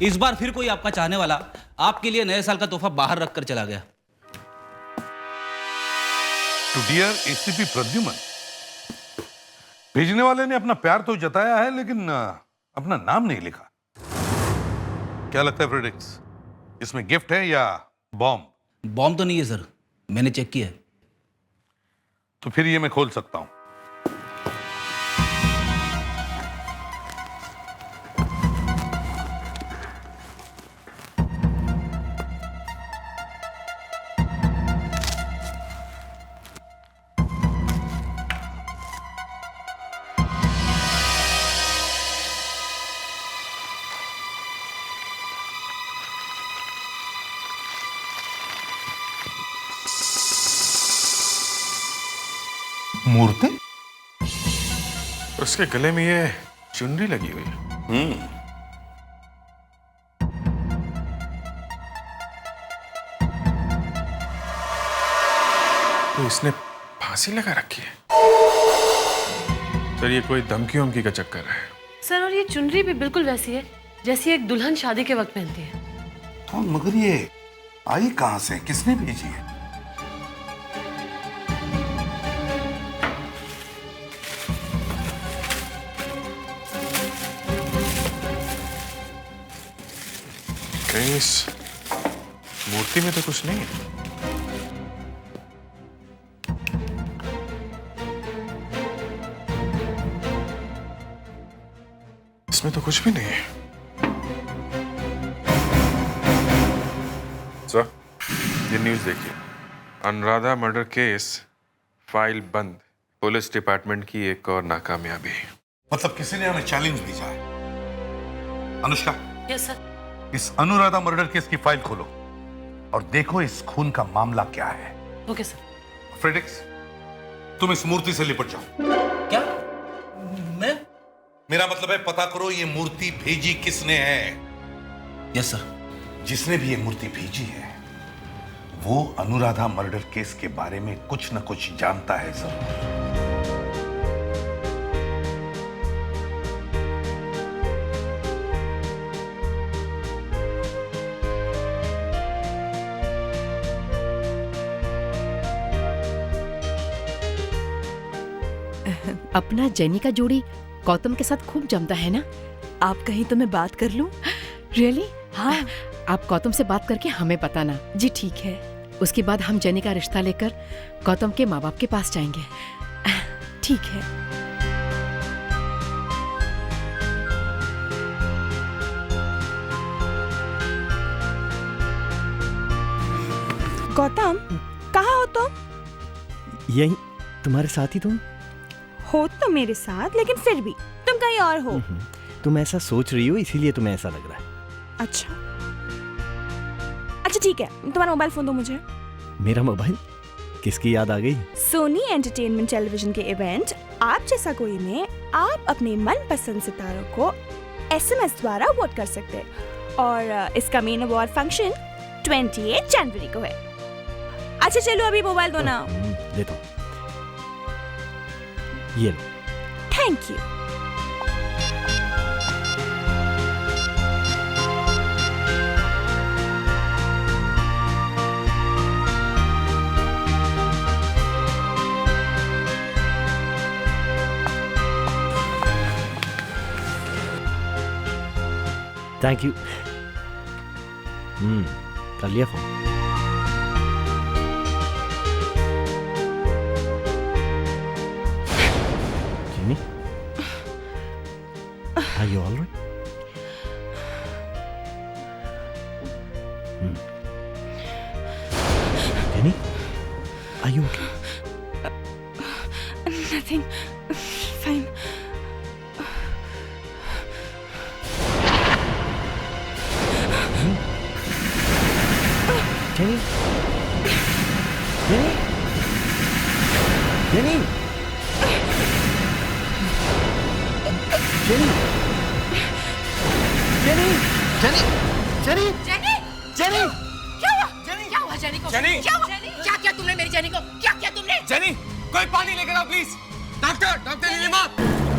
इस बार फिर कोई आपका चाहने वाला आपके लिए नए साल का तोहफा बाहर रखकर चला गया। टू डियर एसीपी प्रद्युमन, भेजने वाले ने अपना प्यार तो जताया है लेकिन अपना नाम नहीं लिखा। क्या लगता है फ्रेडिक्स, इसमें गिफ्ट है या बॉम्ब? बॉम्ब तो नहीं है सर, मैंने चेक किया है। तो फिर ये मैं खोल सकता हूं। मूर्ति? उसके गले में ये चुनरी लगी हुई है। तो इसने फांसी लगा रखी है। सर, ये कोई धमकी वमकी का चक्कर है। सर, और ये चुनरी भी बिल्कुल वैसी है जैसी एक दुल्हन शादी के वक्त पहनती है। तो मगर ये आई कहां से, किसने भेजी है? कहीं इस मूर्ति में तो कुछ नहीं है। इसमें तो कुछ भी नहीं है। सर, ये न्यूज़ देखिए। अनुराधा मर्डर केस फाइल बंद, पुलिस डिपार्टमेंट की एक और नाकामयाबी। मतलब किसी ने हमें चैलेंज भेजा है। Anushka, yes sir. इस अनुराधा मर्डर केस की फाइल खोलो और देखो इस खून का मामला क्या है। Okay sir. फ्रेडिक्स, तुम इस मूर्ति से लिपट जाओ। क्या? मैं? मेरा मतलब है पता करो ये मूर्ति भेजी किसने है। Yes sir. जिसने भी ये मूर्ति भेजी है वो अनुराधा मर्डर केस के बारे में कुछ न कुछ जानता है जरूर। अपना जेनी का जोड़ी गौतम के साथ खूब जमता है ना? आप कहीं तो मैं बात कर लूं? रियली? हाँ। आप गौतम से बात करके हमें बताना। जी ठीक है। उसके बाद हम जेनी का रिश्ता लेकर गौतम के माँ बाप के पास जाएंगे। ठीक है। गौतम, कहाँ हो तुम? यही तुम्हारे साथ ही। तुम हो तो मेरे साथ, लेकिन फिर भी तुम कहीं और हो। तुम ऐसा सोच रही हो इसीलिए तुम्हें ऐसा लग रहा है। अच्छा ठीक है, तुम्हारा मोबाइल फोन दो मुझे। मेरा मोबाइल? किसकी याद आ गई? सोनी एंटरटेनमेंट टेलीविजन के इवेंट आप जैसा कोई में आप अपने मनपसंद सितारों को SMS द्वारा वोट कर सकते हैं और इसका मेन अवार्ड फंक्शन 28 जनवरी को है। अच्छा चलो अभी मोबाइल दो ना। देता हूँ, ये लो। Thank you. Thank you. कर लिया phone. Jimmy, are you all right? Jenny, are you okay? Nothing. Fine. Jenny? Jenny? Jenny? Jenny? Jenny? Jenny? Jenny? Jenny! Jenny! क्या हुआ? क्या हुआ जेनी को? जेनी! क्या हुआ? क्या किया तुमने मेरी जेनी को? क्या किया तुमने? जेनी, कोई पानी लेकर आओ please. Doctor Neelima.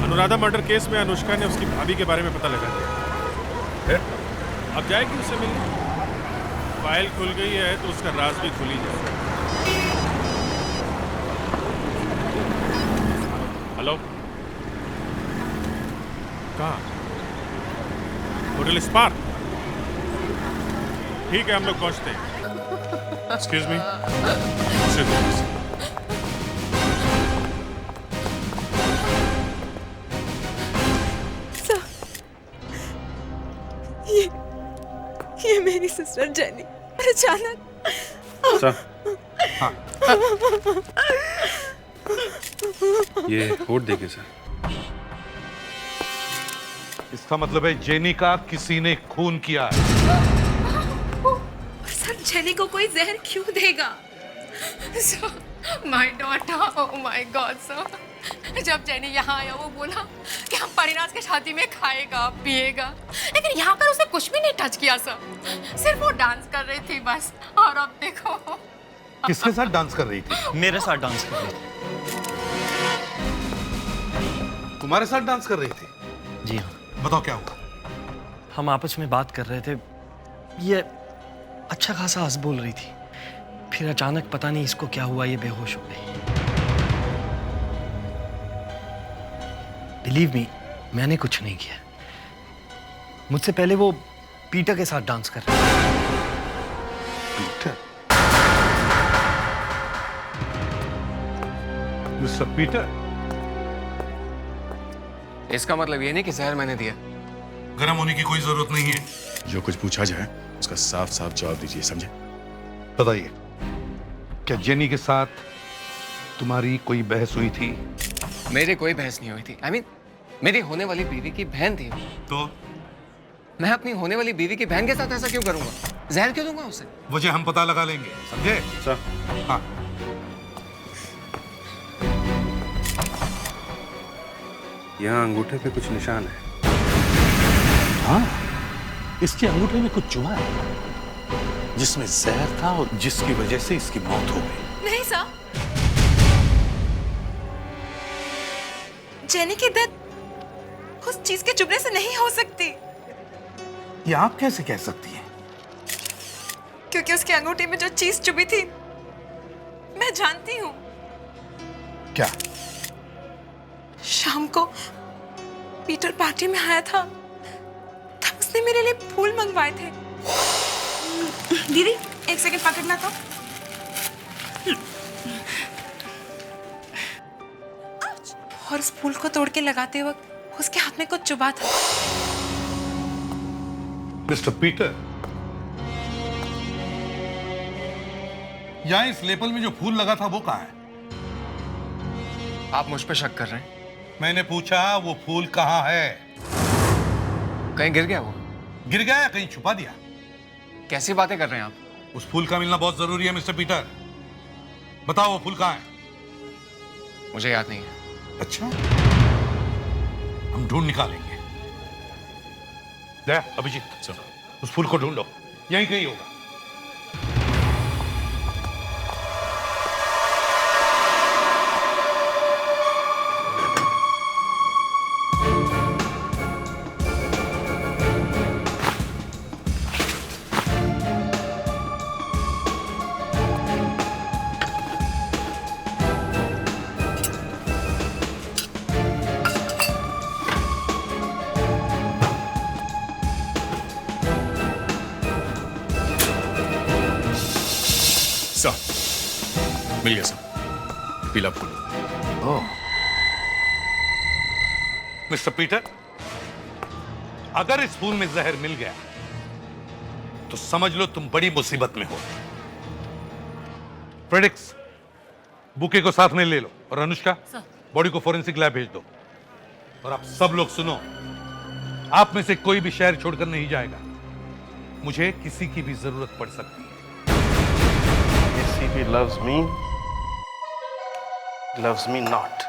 Anuradha murder case में अनुष्का ने उसकी भाभी के बारे में पता लगा लिया। अब जाएगी उससे मिलने। फाइल खुल गई है तो उसका राज भी खुल ही जाएगा। हेलो, कहाँ? Hotel spark. ठीक है, हम लोग पहुंचते हैं। एक्सक्यूज मी, ये मेरी सिस्टर जेनी अचानक। हाँ। ये कोड देखिए सर। इसका मतलब है जेनी का किसी ने खून किया है। सर जेनी को कोई जहर क्यों देगा? My daughter, oh my God sir. जब जेनी यहाँ आया वो बोला कि हम परिराज के शादी में खाएगा पिएगा, लेकिन यहाँ पर उसने कुछ भी नहीं टच किया सर। सिर्फ वो डांस कर रही थी बस। और अब देखो। किसके साथ डांस कर रही थी? मेरे साथ डांस कर रही थी। तुम्हारे साथ डांस कर रही थी? जी हाँ। बताओ क्या हुआ? हम आपस में बात कर रहे थे, ये अच्छा खासा हंस बोल रही थी, फिर अचानक पता नहीं इसको क्या हुआ, ये बेहोश हो गई। बिलीव मी, मैंने कुछ नहीं किया। मुझसे पहले वो पीटर के साथ डांस कर रही थी। पीटर? Mister Peter? इसका मतलब ये नहीं कि जहर मैंने दिया। गर्म होने की कोई जरूरत नहीं है। जो कुछ पूछा जाए उसका साफ साफ जवाब दीजिए, समझे? बताइए, क्या जेनी के साथ तुम्हारी कोई बहस हुई थी? मेरी कोई बहस नहीं हुई थी। I mean, मेरी होने वाली बीवी की बहन थी। तो मैं अपनी होने वाली बीवी की बहन के साथ ऐसा क्यों करूंगा? जहर क्यों दूंगा उसे? वजह हम पता लगा लेंगे, समझे? सर। हाँ। यहाँ अंगूठे पे कुछ निशान है। हाँ, इसके अंगूठे में कुछ चुभा है, जिसमें जहर था और जिसकी वजह से इसकी मौत हो गई। नहीं सर, जेनी की डेथ उस चीज के चुभने से नहीं हो सकती। ये आप कैसे कह सकती हैं? क्योंकि उसके अंगूठे में जो चीज चुभी थी मैं जानती हूँ। क्या? शाम को पीटर पार्टी में आया था, तब उसने मेरे लिए फूल मंगवाए थे। दीदी एक सेकंड पकड़ना तो। और उस फूल को तोड़ के लगाते वक्त उसके हाथ में कुछ चुभा था। मिस्टर पीटर, यहाँ इस लेपल में जो फूल लगा था वो कहाँ है? आप मुझ पे शक कर रहे हैं? मैंने पूछा वो फूल कहाँ है? कहीं गिर गया वो? गिर गया या कहीं छुपा दिया? कैसी बातें कर रहे हैं आप? उस फूल का मिलना बहुत जरूरी है मिस्टर पीटर। बताओ वो फूल कहाँ है? मुझे याद नहीं है। अच्छा, हम ढूंढ निकालेंगे। दया, अभिजीत, सुनो, उस फूल को ढूंढो, यहीं कहीं होगा। मिल गया सर, पीला फूल। ओह, मिस्टर पीटर, अगर इस फूल में जहर मिल गया तो समझ लो तुम बड़ी मुसीबत में हो। प्रेडिक्स, बुके को साथ में ले लो और अनुष्का, बॉडी को फोरेंसिक लैब भेज दो। और आप सब लोग सुनो, आप में से कोई भी शहर छोड़कर नहीं जाएगा। मुझे किसी की भी जरूरत पड़ सकती है। ACP loves me, loves me not.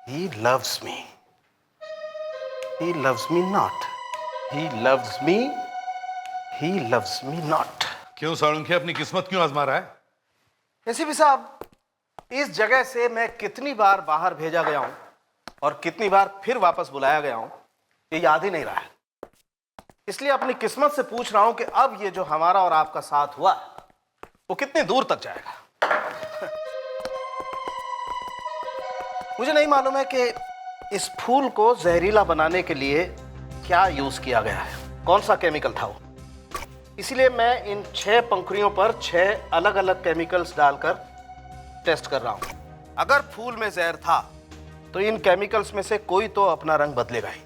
He loves me. He loves me not. He loves me. He loves me not. क्यों साळुंखे अपनी किस्मत क्यों आजमा रहा है? ACP साहब, इस जगह से मैं कितनी बार बाहर भेजा गया हूं और कितनी बार फिर वापस बुलाया गया हूं, ये याद ही नहीं रहा है। इसलिए अपनी किस्मत से पूछ रहा हूं कि अब ये जो हमारा और आपका साथ हुआ वो कितने दूर तक जाएगा। मुझे नहीं मालूम है कि इस फूल को जहरीला बनाने के लिए क्या यूज किया गया है, कौन सा केमिकल था वो। इसलिए मैं इन 6 पंखुड़ियों पर 6 अलग अलग केमिकल्स डालकर टेस्ट कर रहा हूं। अगर फूल में जहर था तो इन केमिकल्स में से कोई तो अपना रंग बदलेगा ही।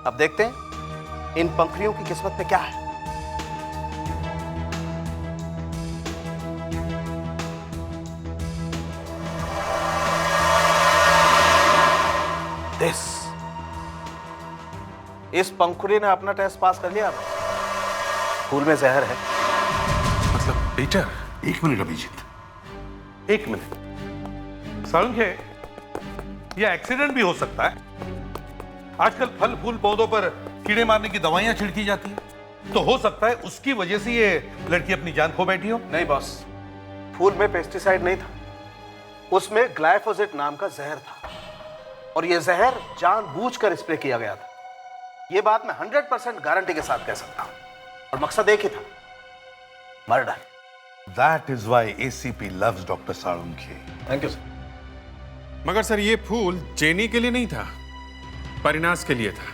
अब देखते हैं इन पंखुड़ियों की किस्मत में क्या है। इस पंखुड़ी ने अपना टेस्ट पास कर लिया। फूल में जहर है। मतलब पीटर, एक मिनट अभिजीत, एक मिनट। साळुंखे, यह एक्सीडेंट भी हो सकता है। आजकल फल फूल पौधों पर कीड़े मारने की दवाइयां छिड़की जाती हैं, तो हो सकता है उसकी वजह से ये लड़की अपनी जान खो बैठी हो। नहीं बॉस, फूल में पेस्टिसाइड नहीं था, उसमें ग्लाइफोसेट नाम का जहर था और यह जहर जानबूझकर स्प्रे किया गया था। यह बात मैं 100% गारंटी के साथ कह सकता हूं और मकसद एक ही था, murder. That is why ACP loves Dr. Salunkhe. Thank you sir. मगर सर ये फूल जेनी के लिए नहीं था, परिनाश के लिए था।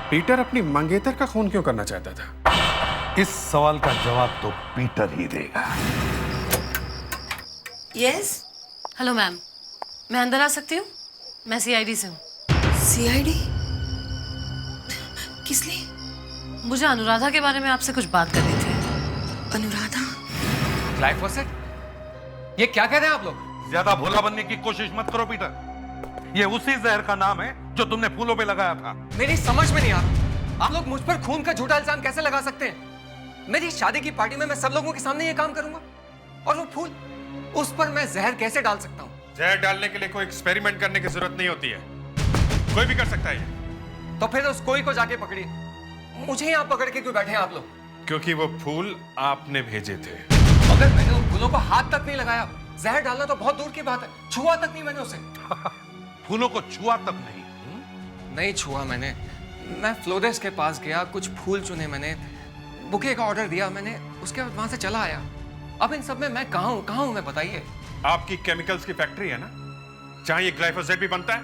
पीटर अपनी मंगेतर का खून क्यों करना चाहता था? इस सवाल का जवाब तो पीटर ही देगा। यस। हेलो मैम, मैं अंदर आ सकती हूँ? मैं CID से हूँ। CID? किस लिए? मुझे अनुराधा के बारे में आपसे कुछ बात करनी थी। अनुराधा? ग्लाइफोसेट? ये क्या कह रहे हैं आप लोग? ज्यादा भोला बनने की कोशिश मत करो पीटर। ये उसी जहर का नाम है जो तुमने फूलों पे लगाया था। मेरी समझ में नहीं आ रहा, आप लोग मुझ पर खून का झूठा इल्जाम कैसे लगा सकते हैं? मेरी शादी की पार्टी में मैं सब लोगों के सामने ये काम करूंगा और वो फूल, उस पर मैं जहर कैसे डाल सकता हूँ? जहर डालने के लिए कोई एक्सपेरिमेंट करने की जरूरत नहीं होती है, कोई भी कर सकता है ये। तो फिर उस कोई को जाके पकड़िए, मुझे यहाँ पकड़ के क्यों बैठे हैं आप लोग? क्योंकि वो फूल आपने भेजे थे। अगर मैंने उन फूलों को हाथ तक नहीं लगाया, जहर डालना तो बहुत दूर की बात है, छुआ तक नहीं मैंने उसे। फूलों को छुआ तक नहीं? नहीं छुआ मैंने। मैं फ्लोरेस के पास गया, कुछ फूल चुने मैंने, बुके का ऑर्डर दिया मैंने, उसके बाद वहां से चला आया। अब इन सब में मैं कहाँ हूँ मैं, बताइए। आपकी केमिकल्स की फैक्ट्री है ना, जहां ये ग्लाइफोसेट भी बनता है।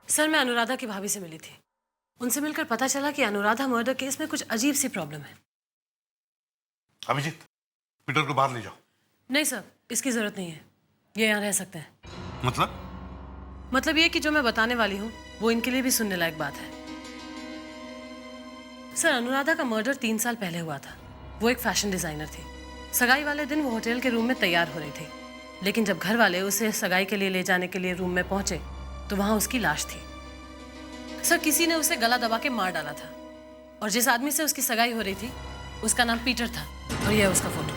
सर मैं अनुराधा की भाभी से मिली थी। उनसे मिलकर पता चला कि अनुराधा मर्डर केस में कुछ अजीब सी प्रॉब्लम है। अभिजीत, पीटर को बाहर ले जाओ। नहीं सर, इसकी जरूरत नहीं है, ये यहाँ रह सकते हैं। मतलब ये कि जो मैं बताने वाली हूँ वो इनके लिए भी सुनने लायक बात है। सर अनुराधा का मर्डर 3 साल पहले हुआ था। वो एक फैशन डिजाइनर थी। सगाई वाले दिन वो होटल के रूम में तैयार हो रही थी, लेकिन जब घर वाले उसे सगाई के लिए ले जाने के लिए रूम में पहुंचे तो वहां उसकी लाश थी। सर किसी ने उसे गला दबा के मार डाला था, और जिस आदमी से उसकी सगाई हो रही थी उसका नाम पीटर था, और यह है उसका फोटो।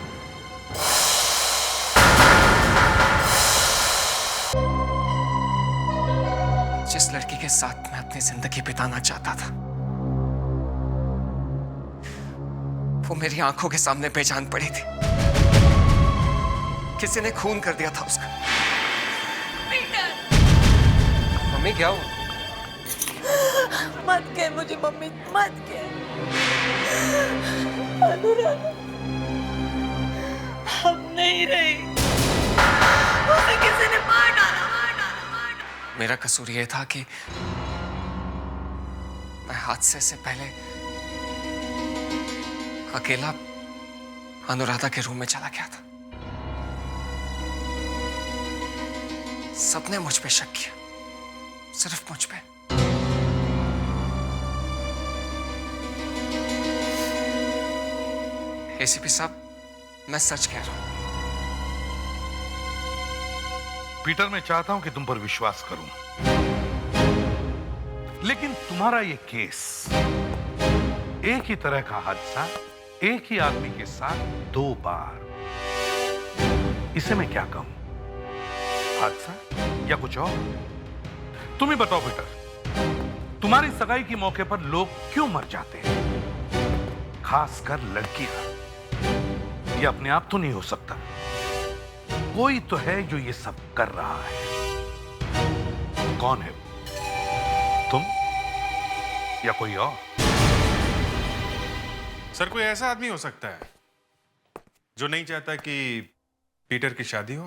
जिस लड़की के साथ मैं अपनी जिंदगी बिताना चाहता था वो मेरी आंखों के सामने बेजान पड़ी थी। किसी ने खून कर दिया था उसका। मम्मी क्या हुआ? मत कह मुझे मम्मी, मत कह। अनुराधा हम नहीं रही, उसे किसी ने मार डाला। मेरा कसूर यह था कि मैं हादसे से पहले अकेला अनुराधा के रूम में चला गया था। सबने मुझ पे शक किया, सिर्फ मुझ पे। एसीपी साहब, मैं सच कह रहा हूं। पीटर, मैं चाहता हूं कि तुम पर विश्वास करूं, लेकिन तुम्हारा ये केस एक ही तरह का हादसा एक ही आदमी के साथ 2 बार, इसे मैं क्या कहूं? हादसा या कुछ और? तुम ही बताओ पीटर, तुम्हारी सगाई के मौके पर लोग क्यों मर जाते हैं, खासकर लड़कियां? ये अपने आप तो नहीं हो सकता, कोई तो है जो ये सब कर रहा है। कौन है? तुम या कोई और? सर कोई ऐसा आदमी हो सकता है जो नहीं चाहता कि पीटर की शादी हो।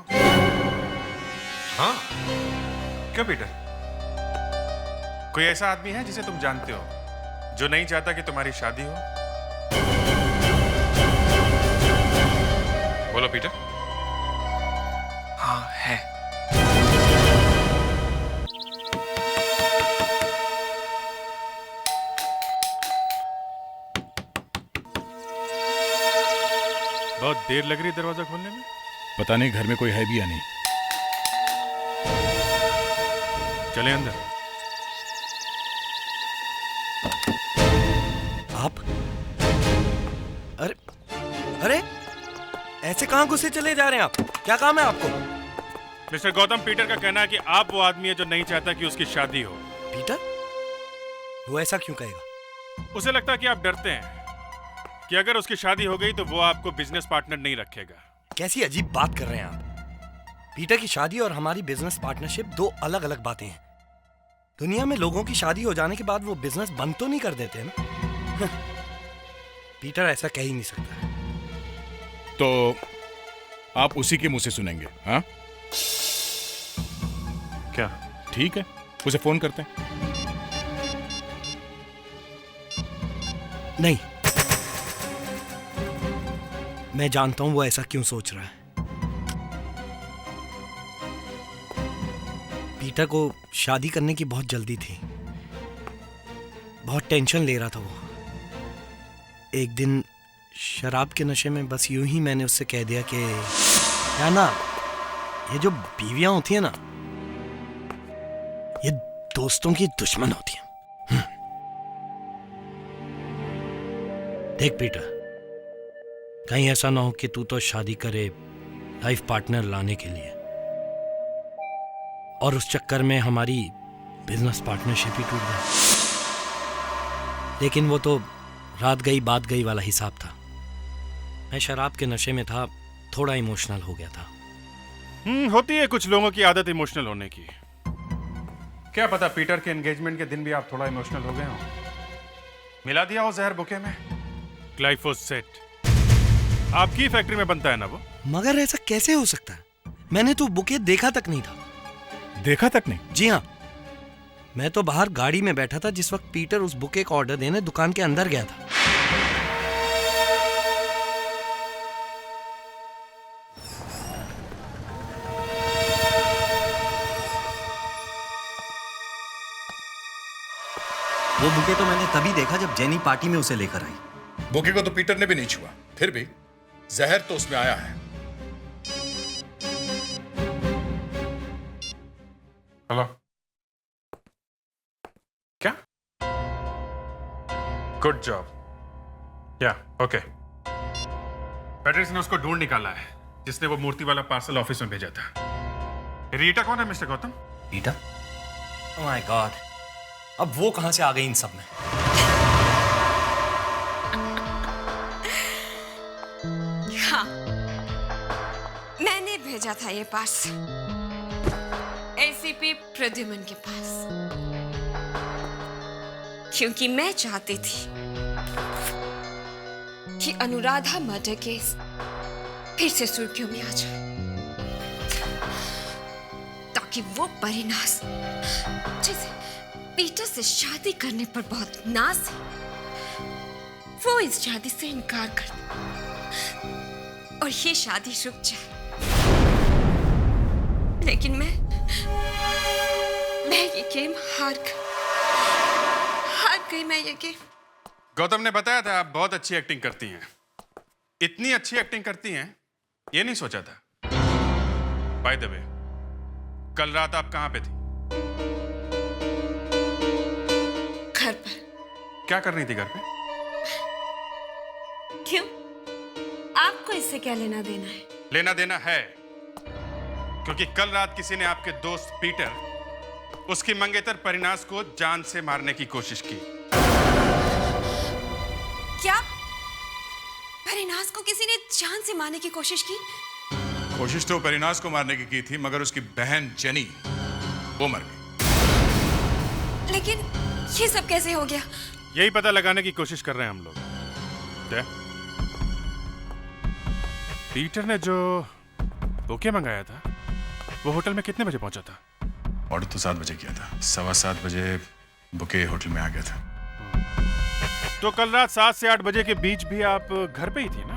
हाँ? क्यों पीटर? कोई ऐसा आदमी है जिसे तुम जानते हो जो नहीं चाहता कि तुम्हारी शादी हो? बोलो पीटर। हाँ है। बहुत देर लग रही है दरवाजा खोलने में। पता नहीं घर में कोई है भी या नहीं। चले अंदर। आप? अरे ऐसे कहां घुसे चले जा रहे हैं आप? क्या काम है आपको? मिस्टर गौतम, पीटर का कहना है कि आप वो आदमी है जो नहीं चाहता कि उसकी शादी हो। पीटर? वो ऐसा क्यों कहेगा? उसे लगता है कि आप डरते हैं कि अगर उसकी शादी हो गई तो वो आपको बिजनेस पार्टनर नहीं रखेगा। कैसी अजीब बात कर रहे हैं आप? पीटर की शादी और हमारी बिजनेस पार्टनरशिप 2 अलग अलग बातें हैं। दुनिया में लोगों की शादी हो जाने के बाद वो बिजनेस बंद तो नहीं कर देते हैं ना। पीटर ऐसा कह ही नहीं सकता। तो आप उसी के मुंह से सुनेंगे? हाँ क्या? ठीक है, उसे फोन करते हैं। नहीं, मैं जानता हूं वो ऐसा क्यों सोच रहा है। पीटर को शादी करने की बहुत जल्दी थी, बहुत टेंशन ले रहा था वो। एक दिन शराब के नशे में बस यूं ही मैंने उससे कह दिया कि क्या ना, ये जो बीवियां होती हैं ना, ये दोस्तों की दुश्मन होती हैं। देख पीटर, कहीं ऐसा ना हो कि तू तो शादी करे लाइफ पार्टनर लाने के लिए और उस चक्कर में हमारी बिजनेस पार्टनरशिप ही टूट जाए। लेकिन वो तो रात गई बात गई वाला हिसाब था। मैं शराब के नशे में था, थोड़ा इमोशनल हो गया था। होती है कुछ लोगों की आदत इमोशनल होने की। क्या पता पीटर के एंगेजमेंट के दिन भी आप थोड़ा इमोशनल हो गए हो। मिला दिया हो जहर बुके में, ग्लाइफोसेट। आपकी फैक्ट्री में बनता है ना वो? मगर ऐसा कैसे हो सकता है? मैंने तो बुके देखा तक नहीं था। देखा तक नहीं? जी हाँ, मैं तो बाहर गाड़ी में बैठा था जिस वक्त पीटर उस बुके का ऑर्डर देने दुकान के अंदर गया था। वो बुके तो मैंने तभी देखा जब जेनी पार्टी में उसे लेकर आई। बुके को तो पीटर ने भी नहीं छुआ, फिर भी जहर तो उसमें आया है। हेलो, क्या? Good job. या ओके। पैट्रिस ने उसको ढूंढ निकाला है जिसने वो मूर्ति वाला पार्सल ऑफिस में भेजा था। रीटा कौन है mister Gautam? Rita? Oh my God, अब वो कहां से आ गई इन सब में? हाँ, मैंने भेजा था ये पार्सल एसीपी प्रद्युमन के पास, क्योंकि मैं चाहती थी कि अनुराधा मर्डर केस फिर से सुर्खियों में आ जाए, ताकि वो परिनास जिसे पीटर से शादी करने पर बहुत नाज है, वो इस शादी से इनकार कर दे और ये शादी रुक जाए। लेकिन मैं ये गेम हार गई मैं ये गेम। गौतम ने बताया था आप बहुत अच्छी एक्टिंग करती हैं। इतनी अच्छी एक्टिंग करती हैं ये नहीं सोचा था। बाय द वे, कल रात आप कहां पे थी? घर पर। क्या कर रही थी घर पे? क्यों? आपको इससे क्या लेना देना है? लेना देना है, क्योंकि कल रात किसी ने आपके दोस्त पीटर उसकी मंगेतर परिनास को जान से मारने की कोशिश की। क्या? परिनास को किसी ने जान से मारने की कोशिश की? कोशिश तो परिनास को मारने की थी, मगर उसकी बहन जेनी वो मर गई। लेकिन ये सब कैसे हो गया? यही पता लगाने की कोशिश कर रहे हैं हम लोग। क्या? पीटर ने जो बुके मंगाया था वो होटल में कितने बजे पहुंचा था? ऑर्डर तो 7 बजे किया था, 7:15 बजे बुके होटल में आ गया था। तो कल रात 7 से 8 बजे के बीच भी आप घर पे ही थी ना?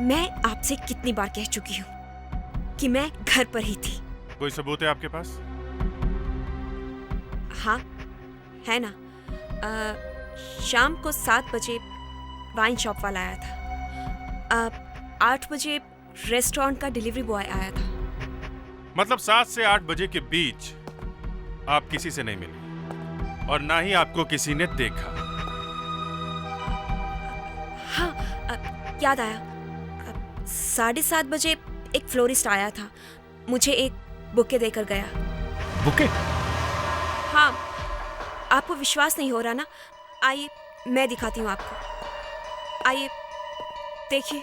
मैं आपसे कितनी बार कह चुकी हूँ कि मैं घर पर ही थी। कोई सबूत है आपके पास? हाँ, है ना। शाम को 7 बजे वाइन शॉप वाला आया था। 8 बजे रेस्टोरेंट का डिलीवरी बॉय आया था। मतलब 7 से 8 बजे के बीच आप किसी से नहीं मिली और ना ही आपको किसी ने देखा। हाँ, याद आया। 7:30 बजे एक फ्लोरिस्ट आया था, मुझे एक बुके देकर गया। बुके? हाँ, आपको विश्वास नहीं हो रहा ना? आइए मैं दिखाती हूँ आपको। आइए देखिए।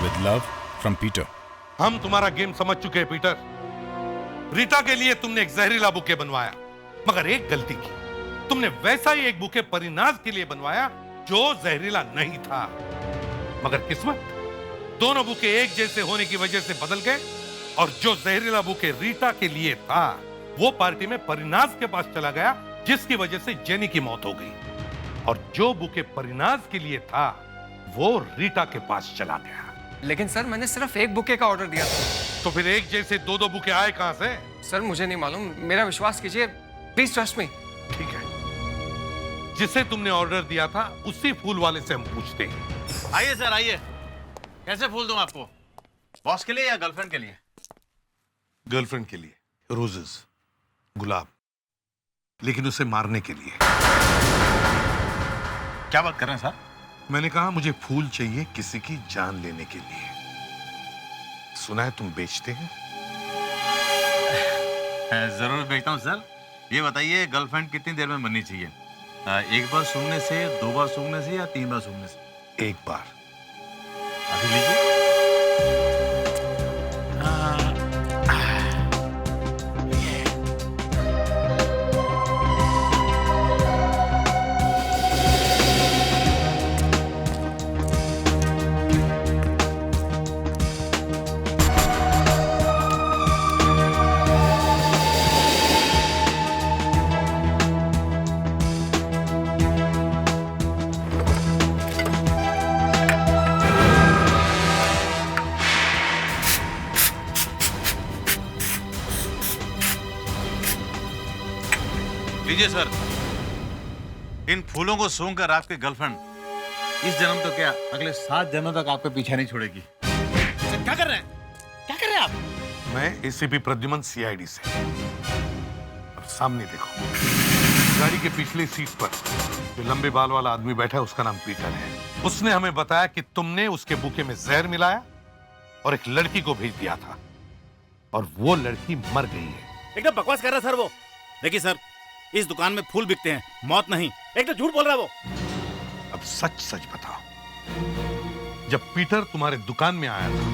With love from Peter. हम तुम्हारा गेम समझ चुके हैं पीटर। रीटा के लिए तुमने एक जहरीला बुके बनवाया, मगर एक गलती की। तुमने वैसा ही एक बुके परिनास के लिए बनवाया जो जहरीला नहीं था। मगर किस्मत, दोनों बुके एक जैसे होने की वजह से बदल गए और जो जहरीला बुके रीटा के लिए था वो पार्टी में परिनास के पास चला गया, जिसकी वजह से जेनी की मौत हो गई। और जो बुके परिनास के लिए था वो रीटा के पास चला गया। लेकिन सर, मैंने सिर्फ एक बुके का ऑर्डर दिया था। तो फिर एक जैसे 2-2 बुके आए कहां से? सर मुझे नहीं मालूम, मेरा विश्वास कीजिए, प्लीज ट्रस्ट मी। ठीक है, जिसे तुमने ऑर्डर दिया था उसी फूल वाले से हम पूछते हैं। आइए सर, आइए। कैसे फूल दूं आपको? बॉस के लिए या गर्लफ्रेंड के लिए? गर्लफ्रेंड के लिए रोजेस, गुलाब, लेकिन उसे मारने के लिए। क्या बात कर रहे हैं सर? मैंने कहा मुझे फूल चाहिए किसी की जान लेने के लिए। सुना है तुम बेचते हैं? जरूर बेचता हूँ सर। ये बताइए, गर्लफ्रेंड कितनी देर में बननी चाहिए? एक बार सूंघने से, 2 बार सूंघने से या 3 बार सूंघने से? एक बार। अभी लीजिए। रुकिए सर, इन फूलों को सूंघ कर आपकी गर्लफ्रेंड इस जन्म तो क्या अगले 7 जन्मों तक आपका पीछा नहीं छोड़ेगी। क्या कर रहे हैं? क्या कर रहे हैं आप? मैं एसीपी प्रद्युमन सीआईडी से। अब सामने देखो, गाड़ी के पिछली सीट पर जो लंबे बाल वाला आदमी बैठा है उसका नाम पीटर है। उसने हमें बताया कि तुमने उसके बुके में जहर मिलाया और एक लड़की को भेज दिया था और वो लड़की मर गई है। एकदम बकवास कर रहा है सर वो। देखिए सर, इस दुकान में फूल बिकते हैं, मौत नहीं। एकदम झूठ बोल रहा है वो। अब सच सच बताओ, जब पीटर तुम्हारे दुकान में आया था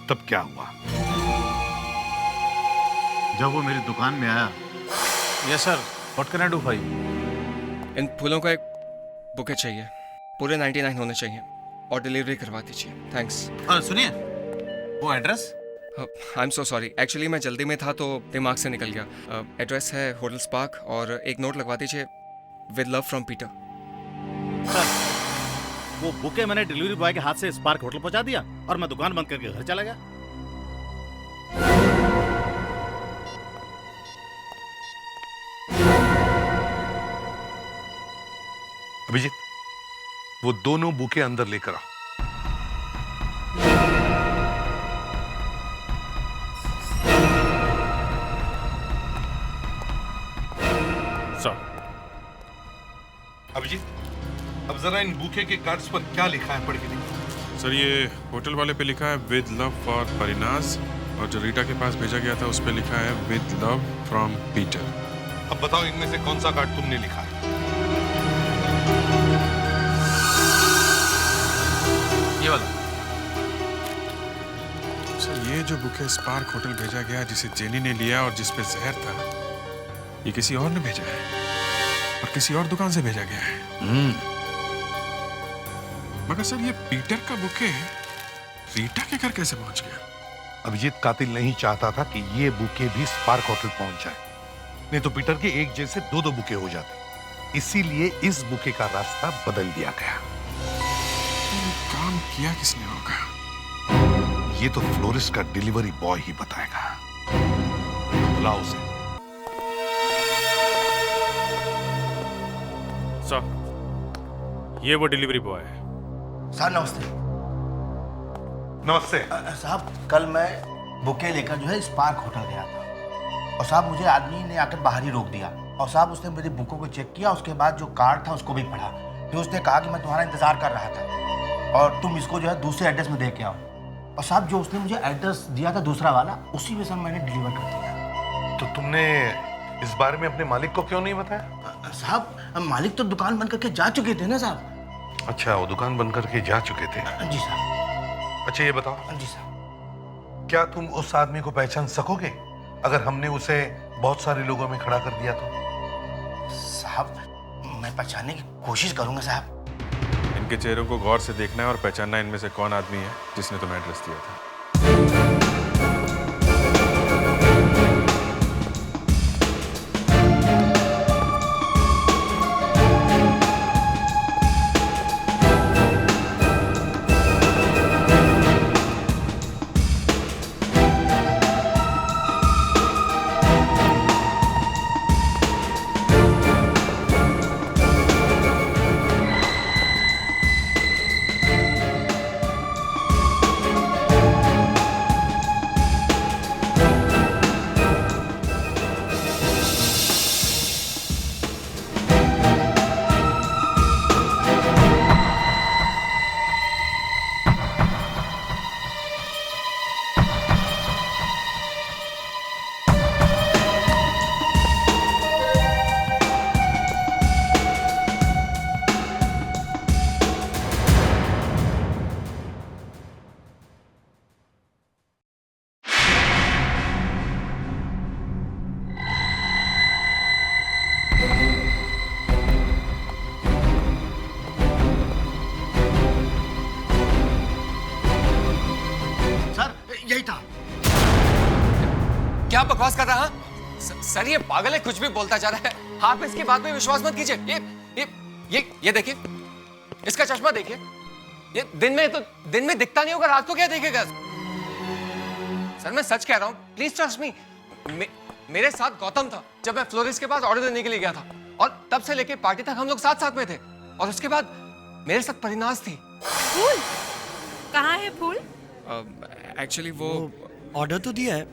तब क्या हुआ? जब वो मेरी दुकान में आया। Yes sir, what can I do for you? इन फूलों का एक बुके चाहिए, पूरे 99 होने चाहिए और डिलीवरी करवा दीजिए। थैंक्स। सुनिए, वो address? I am so sorry, actually मैं जल्दी में था तो दिमाग से निकल गया। एड्रेस है होटल स्पार्क और एक नोट लगवा दीजिए, with love from Peter. Sir, वो बुके मैंने डिलीवरी बॉय के हाथ से स्पार्क होटल पहुंचा दिया और मैं दुकान बंद करके घर चला गया। अभिजीत, वो दोनों बुके अंदर लेकर आओ। अभिजीत, अब जरा इन बुके के कार्ड्स पर क्या लिखा है पढ़ के देखो। सर, ये होटल वाले पे लिखा है विद लव फॉर परिनाज, और जो रीटा के पास भेजा गया था उस पे लिखा है विद लव फ्रॉम पीटर। अब बताओ इनमें से कौन सा कार्ड तुमने लिखा है? ये वाला। सर, ये जो बुके स्पार्क होटल भेजा गया जिसे जेनी ने लिया और जिसपे जहर था, ये किसी और ने भेजा है और किसी और दुकान से भेजा गया है। मगर सर, ये पीटर का बुके रीटा के घर कैसे पहुंच गया? अभिजीत, कातिल नहीं चाहता था कि ये बुके भी स्पार्क होटल पहुंच जाए, नहीं तो पीटर के एक जैसे 2-2 बुके हो जाते। इसीलिए इस बुके का रास्ता बदल दिया गया। काम किया किसने होगा? ये तो फ्लोरिस्ट का डिलीवरी बॉय ही बताएगा। बुलाओ उसे। सर, ये वो डिलीवरी बॉय है। सर नमस्ते। नमस्ते। साहब, कल मैं बुके लेकर जो है स्पार्क होटल गया था और साहब मुझे आदमी ने आकर बाहर ही रोक दिया और साहब उसने मेरी बुकों को चेक किया, उसके बाद जो कार्ड था उसको भी पढ़ा। फिर उसने कहा कि मैं तुम्हारा इंतजार कर रहा था और तुम इसको जो है दूसरे एड्रेस में दे के आओ। और साहब जो उसने मुझे एड्रेस दिया था दूसरा वाला, उसी में सर मैंने डिलीवर कर दिया। तो तुमने इस बारे में अपने मालिक को क्यों नहीं बताया? साहब, मालिक तो दुकान बंद करके जा चुके थे ना साहब। अच्छा, वो दुकान बंद करके जा चुके थे। जी साहब। अच्छा, ये बताओ। जी साहब। क्या तुम उस आदमी को पहचान सकोगे अगर हमने उसे बहुत सारे लोगों में खड़ा कर दिया तो? साहब, मैं पहचानने की कोशिश करूंगा साहब। इनके चेहरों को गौर से देखना है और पहचानना इनमें से कौन आदमी है जिसने तुम्हें एड्रेस दिया था। क्या बकवास कर रहा है? सर, ये पागल है, कुछ भी बोलता जा रहा है। आप इसकी बात पे विश्वास मत कीजिए। ये देखिए, इसका चश्मा देखिए। ये दिन में दिखता नहीं होगा, रात को क्या देखेगा? सर, मैं सच कह रहा हूं, प्लीज ट्रस्ट मी। मेरे साथ गौतम था जब मैं फ्लोरिस्ट के पास ऑर्डर देने के लिए गया था, और तब से लेके पार्टी तक हम लोग साथ साथ में थे। और उसके बाद मेरे साथ परिनाज थी। फूल कहाँ है फूल? एक्चुअली वो ऑर्डर तो दिया है,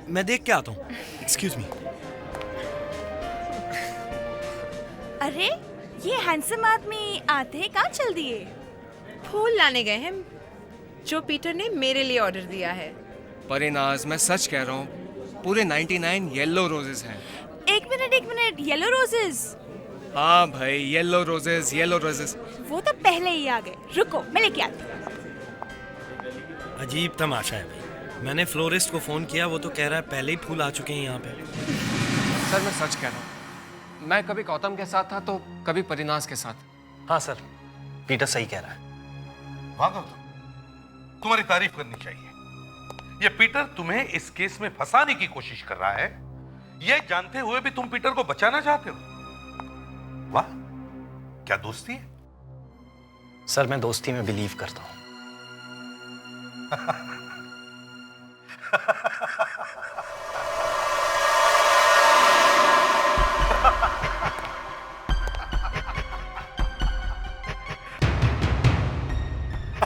मैं देख के आता हूँ। Excuse me. अरे ये हैंडसम आदमी आते ही कहाँ चल दिए? फूल लाने गए हैं जो पीटर ने मेरे लिए ऑर्डर दिया है। परिनाज, मैं सच कह रहा हूँ, पूरे 99 येलो रोजेस हैं। एक मिनट, येलो रोजेस? हाँ भाई, येलो रोजेस। वो तो पहले ही आ गए, रुको मैं लेके आती हूँ। अजीब तमाशा है भाई। मैंने फ्लोरिस्ट को फोन किया, वो तो कह रहा है पहले ही फूल आ चुके हैं यहाँ पे। सर मैं सच कह रहा हूँ, मैं कभी गौतम के साथ था तो कभी परिनाज के साथ। हाँ सर, पीटर सही कह रहा है। वाह गौतम, तुम्हारी तारीफ करनी चाहिए। ये पीटर तुम्हें इस केस में फंसाने की कोशिश कर रहा है, ये जानते हुए भी तुम पीटर को बचाना चाहते हो। वाह, क्या दोस्ती है। सर मैं दोस्ती में बिलीव करता हूँ।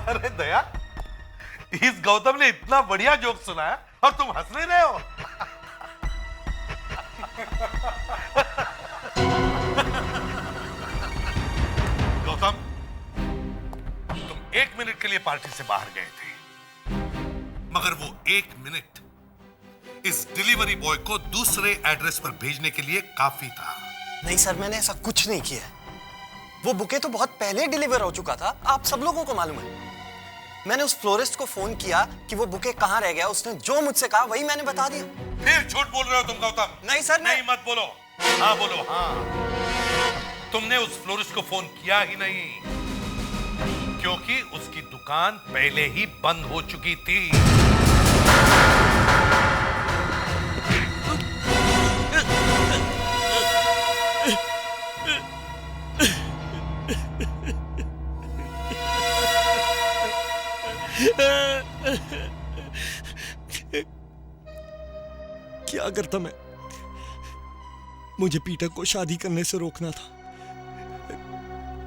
अरे दया, इस गौतम ने इतना बढ़िया जोक सुनाया और तुम हंस नहीं रहे हो। गौतम, तुम 1 मिनट के लिए पार्टी से बाहर गए थे, मगर वो 1 मिनट इस डिलीवरी बॉय को दूसरे एड्रेस पर भेजने के लिए काफी था। नहीं सर, मैंने ऐसा कुछ नहीं किया। वो बुके तो बहुत पहले डिलीवर हो चुका था, आप सब लोगों को मालूम है। मैंने उस फ्लोरिस्ट को फोन किया कि वो बुके कहाँ रह गया, उसने जो मुझसे कहा वही मैंने बता दिया। फिर झूठ बोल रहे हो तुम गौतम। नहीं सर, नहीं मत बोलो। हाँ बोलो, हाँ। तुमने उस फ्लोरिस्ट को फोन किया ही नहीं, क्योंकि उसकी दुकान पहले ही बंद हो चुकी थी। क्या करता मैं? मुझे पीटर को शादी करने से रोकना था।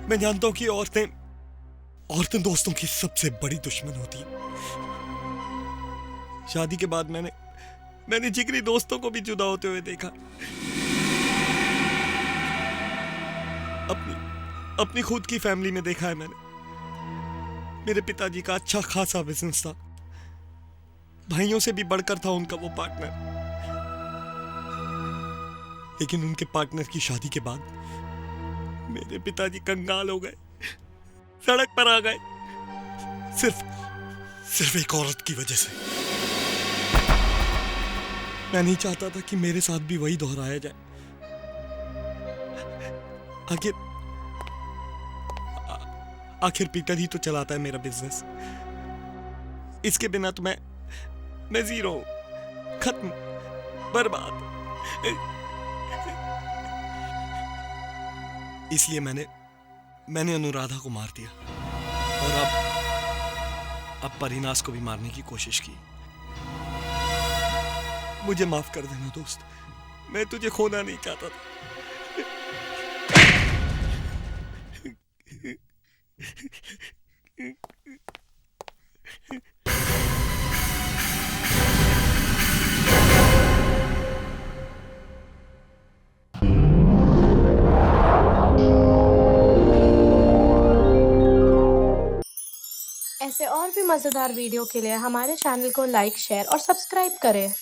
मैं जानता हूं कि औरतें दोस्तों की सबसे बड़ी दुश्मन होती है। शादी के बाद मैंने जिगरी दोस्तों को भी जुदा होते हुए देखा। अपनी खुद की फैमिली में देखा है मैंने। मेरे पिताजी का अच्छा खासा बिजनेस था, भाइयों से भी बढ़कर था उनका वो पार्टनर। लेकिन उनके पार्टनर की शादी के बाद मेरे पिताजी कंगाल हो गए, सड़क पर आ गए, सिर्फ एक औरत की वजह से। मैं नहीं चाहता था कि मेरे साथ भी वही दोहराया जाए। आखिर पीटर ही तो चलाता है मेरा बिजनेस। इसके बिना तो मैं जीरो, खत्म, बर्बाद। इसलिए मैंने अनुराधा को मार दिया और अब परिनाज को भी मारने की कोशिश की। मुझे माफ कर देना दोस्त, मैं तुझे खोना नहीं चाहता था। ऐसे और भी मज़ेदार वीडियो के लिए हमारे चैनल को लाइक, शेयर और सब्सक्राइब करें।